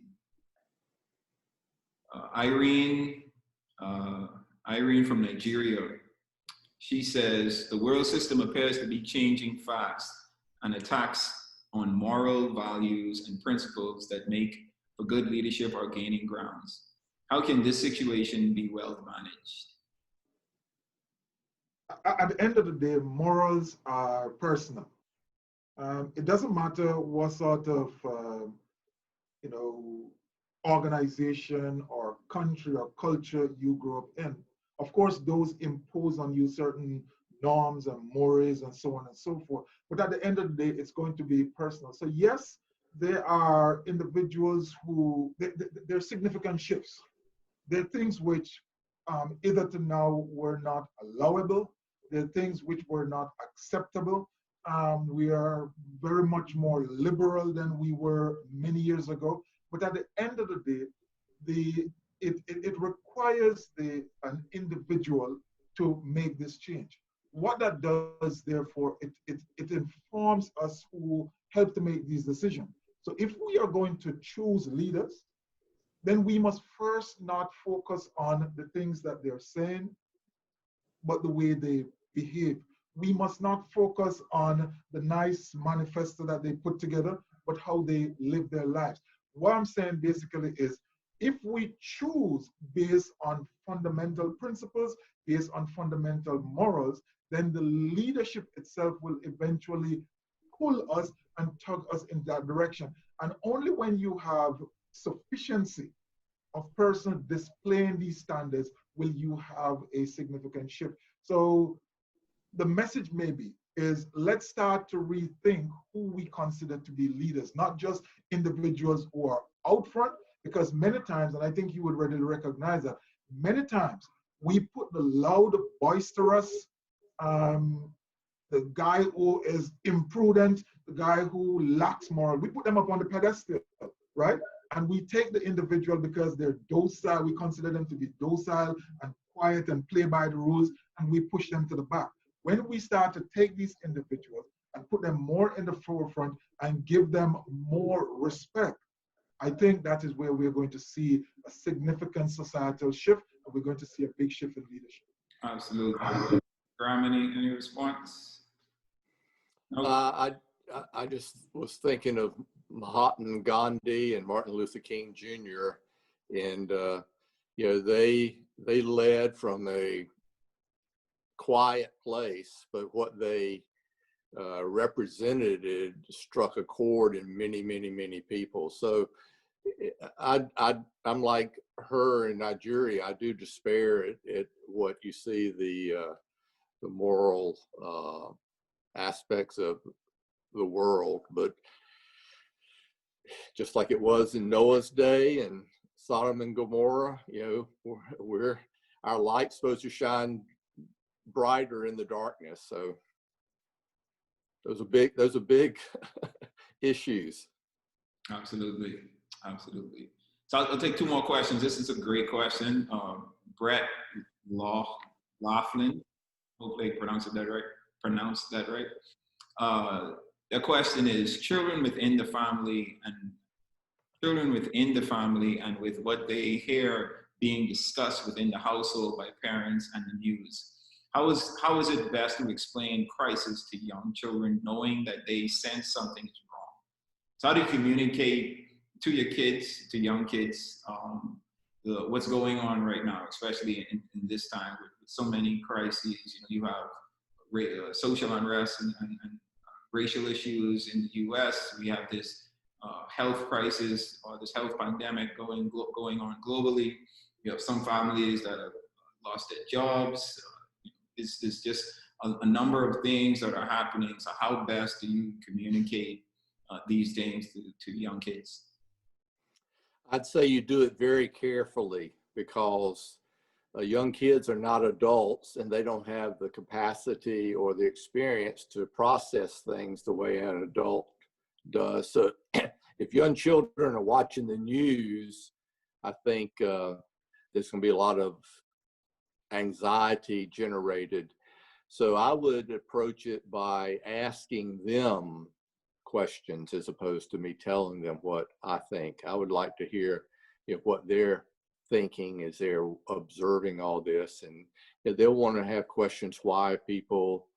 Irene from Nigeria. She says, the world system appears to be changing fast, and attacks on moral values and principles that make for good leadership are gaining grounds. How can this situation be well managed? At the end of the day, morals are personal. It doesn't matter what sort of you know, organization or country or culture you grew up in. Of course, those impose on you certain norms and mores and so on and so forth. But at the end of the day, it's going to be personal. So yes, there are individuals who, there are significant shifts. There are things which either to now were not allowable. There are things which were not acceptable. We are very much more liberal than we were many years ago. But at the end of the day, it requires an individual to make this change. What that does, therefore, it informs us who help to make these decisions. So if we are going to choose leaders, then we must first not focus on the things that they're saying, but the way they behave. We must not focus on the nice manifesto that they put together, but how they live their lives. What I'm saying basically is, if we choose based on fundamental principles, based on fundamental morals, then the leadership itself will eventually pull us and tug us in that direction. And only when you have sufficiency of persons displaying these standards will you have a significant shift. So the message maybe is, let's start to rethink who we consider to be leaders, not just individuals who are out front, because many times, and I think you would readily recognize that, many times we put the loud, boisterous, the guy who is imprudent, the guy who lacks moral, we put them up on the pedestal, right? And we take the individual because they're docile, we consider them to be docile and quiet and play by the rules, and we push them to the back. When we start to take these individuals and put them more in the forefront and give them more respect, I think that is where we're going to see a significant societal shift, and we're going to see a big shift in leadership. Absolutely. Graham, any response? No? I just was thinking of Mahatma Gandhi and Martin Luther King Jr. And you know, they led from a quiet place, but what they represented, it struck a chord in many people. So I'm like her in Nigeria. I do despair at what you see the moral aspects of the world, but just like it was in Noah's day and Sodom and Gomorrah, you know, our light's supposed to shine brighter in the darkness. So those are big issues. Absolutely. So I'll take two more questions. This is a great question. Brett Laughlin, hopefully I pronounced that right. The question is, children within the family and with what they hear being discussed within the household by parents and the news, how is it best to explain crisis to young children, knowing that they sense something is wrong? So how do you communicate to your kids, to young kids, what's going on right now, especially in this time with so many crises? You know, you have social unrest and racial issues in the U.S. We have this health crisis or this health pandemic going on globally. You have some families that have lost their jobs. It's just a number of things that are happening. So how best do you communicate these things to young kids? I'd say you do it very carefully, because young kids are not adults and they don't have the capacity or the experience to process things the way an adult does. So if young children are watching the news, I think there's going to be a lot of anxiety generated. So I would approach it by asking them questions as opposed to me telling them what I think. I would like to hear what they're thinking as they're observing all this, and they'll want to have questions. Why people,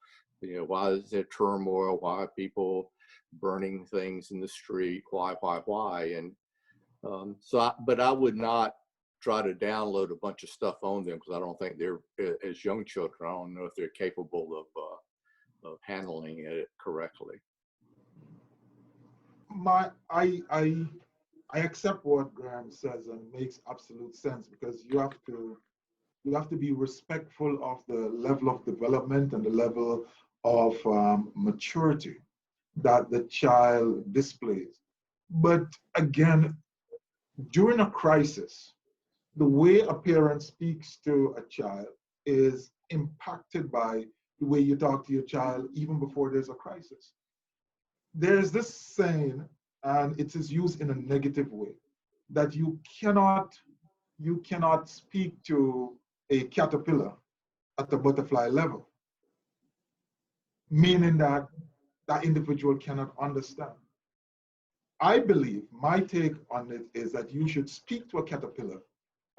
why is there turmoil? Why are people burning things in the street? Why? And but I would not try to download a bunch of stuff on them, because I don't think they're, as young children, I don't know if they're capable of handling it correctly. I accept what Graham says and makes absolute sense, because you have to be respectful of the level of development and the level of maturity that the child displays. But again, during a crisis, the way a parent speaks to a child is impacted by the way you talk to your child even before there's a crisis. There's this saying, and it is used in a negative way, that you cannot speak to a caterpillar at the butterfly level, meaning that that individual cannot understand. I believe my take on it is that you should speak to a caterpillar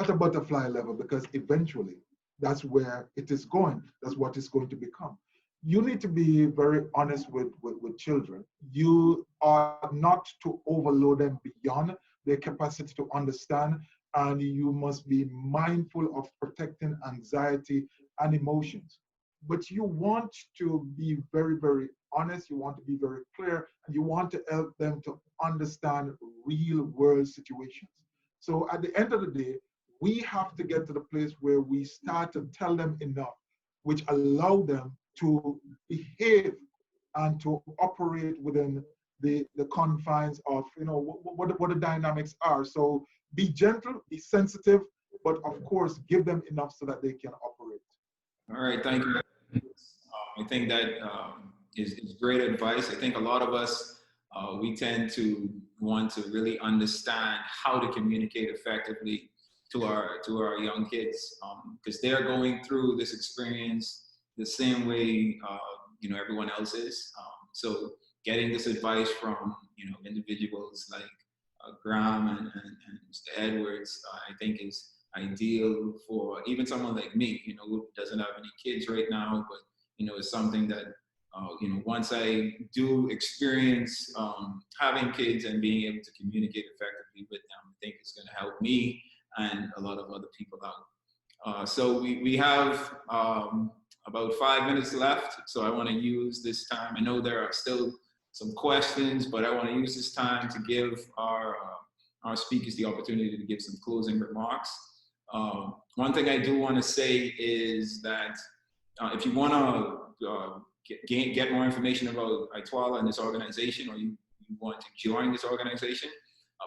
at a butterfly level, because eventually that's where it is going. That's what it's going to become. You need to be very honest with children. You are not to overload them beyond their capacity to understand, and you must be mindful of protecting anxiety and emotions. But you want to be very, very honest, you want to be very clear, and you want to help them to understand real world situations. So at the end of the day, we have to get to the place where we start to tell them enough, which allow them to behave and to operate within the confines of, what the dynamics are. So be gentle, be sensitive, but of course, give them enough so that they can operate. All right, thank you. I think that is great advice. I think a lot of us, we tend to want to really understand how to communicate effectively to our young kids, because they're going through this experience the same way everyone else is. So getting this advice from individuals like Graham and Mr. Edwards, I think is ideal for even someone like me, who doesn't have any kids right now, but it's something that once I do experience having kids and being able to communicate effectively with them, I think it's going to help me and a lot of other people out. So we have about 5 minutes left, so I want to use this time. I know there are still some questions, but I want to use this time to give our speakers the opportunity to give some closing remarks. One thing I do want to say is that if you want to get more information about ITWLA and this organization, or you want to join this organization,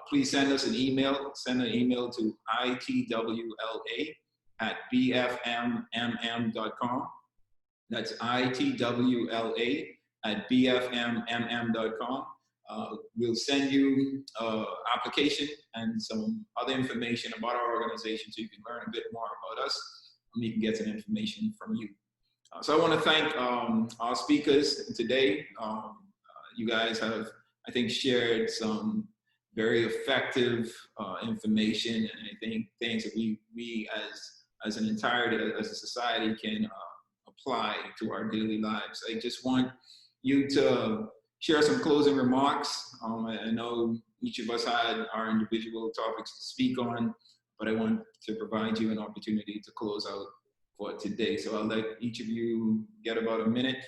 please send us an email. Send an email to ITWLA@bfmmm.com. That's ITWLA@bfmmm.com. We'll send you an application and some other information about our organization so you can learn a bit more about us, and we can get some information from you. So I want to thank our speakers today. You guys have, I think, shared some very effective information, and I think things that we as an entirety, as a society, can apply to our daily lives. I just want you to share some closing remarks. I know each of us had our individual topics to speak on, but I want to provide you an opportunity to close out for today. So I'll let each of you get about a minute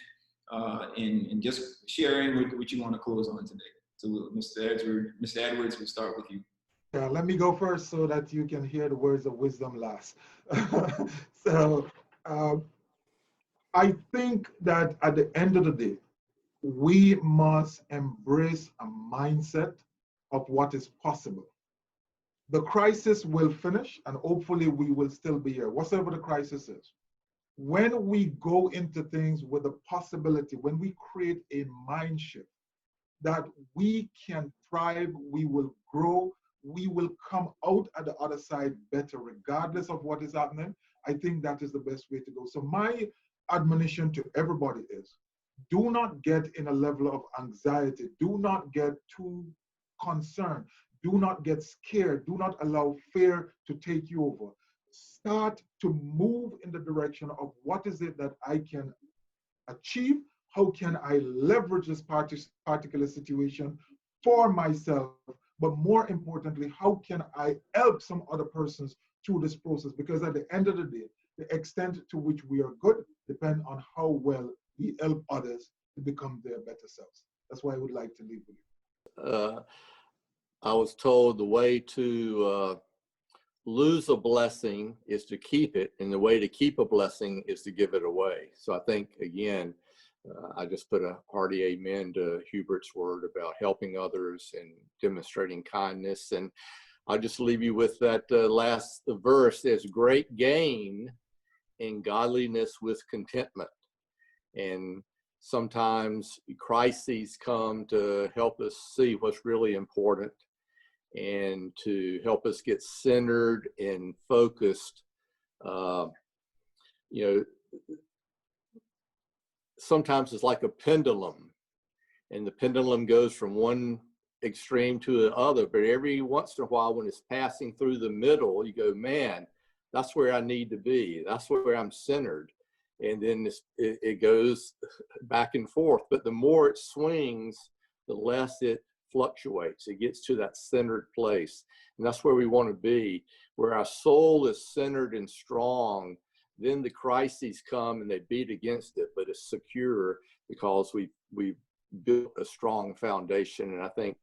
in just sharing what you want to close on today. So Mr. Edwards, we'll start with you. Yeah, let me go first so that you can hear the words of wisdom last. So I think that at the end of the day, we must embrace a mindset of what is possible. The crisis will finish, and hopefully we will still be here, whatever the crisis is. When we go into things with the possibility, when we create a mind shift that we can thrive, we will grow, we will come out at the other side better, regardless of what is happening, I think that is the best way to go. So my admonition to everybody is, do not get in a level of anxiety. Do not get too concerned. Do not get scared. Do not allow fear to take you over. Start to move in the direction of what is it that I can achieve? How can I leverage this particular situation for myself? But more importantly, how can I help some other persons through this process? Because at the end of the day, the extent to which we are good depends on how well we help others to become their better selves. That's why I would like to leave with you. I was told the way to lose a blessing is to keep it, and the way to keep a blessing is to give it away. So I think, again, I just put a hearty amen to Hubert's word about helping others and demonstrating kindness. And I'll just leave you with that last verse. There's great gain in godliness with contentment. And sometimes crises come to help us see what's really important and to help us get centered and focused. You know, sometimes it's like a pendulum, and the pendulum goes from one extreme to the other, but every once in a while when it's passing through the middle, you go, man, that's where I need to be. That's where I'm centered. And then it goes back and forth. But the more it swings, the less it fluctuates. It gets to that centered place. And that's where we want to be, where our soul is centered and strong. Then the crises come and they beat against it, but it's secure because we've built a strong foundation. And I think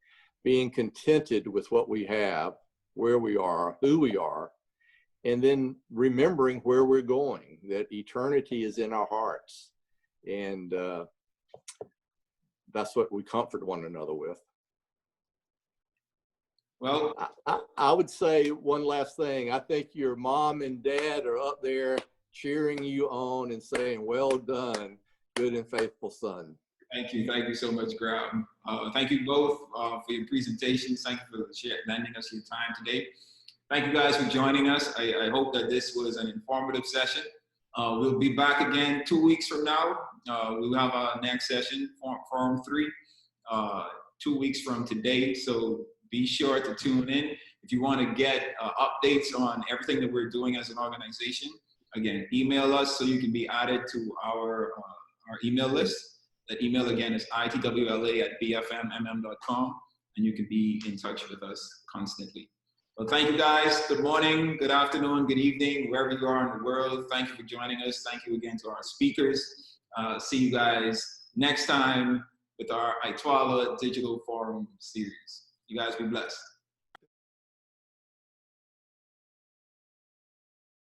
being contented with what we have, where we are, who we are, and then remembering where we're going, that eternity is in our hearts. And that's what we comfort one another with. Well, I would say one last thing. I think your mom and dad are up there cheering you on and saying, well done, good and faithful son. Thank you so much, Graham. Thank you both for your presentations. Thank you for lending us your time today. Thank you guys for joining us. I hope that this was an informative session. We'll be back again 2 weeks from now. We'll have our next session, Forum 3, 2 weeks from today. So be sure to tune in. If you want to get updates on everything that we're doing as an organization, again, email us so you can be added to our email list. That email again is itwla@bfmmm.com, and you can be in touch with us constantly. Well, thank you guys. Good morning, good afternoon, good evening, wherever you are in the world. Thank you for joining us. Thank you again to our speakers. See you guys next time with our ITWLA Digital Forum series. You guys be blessed.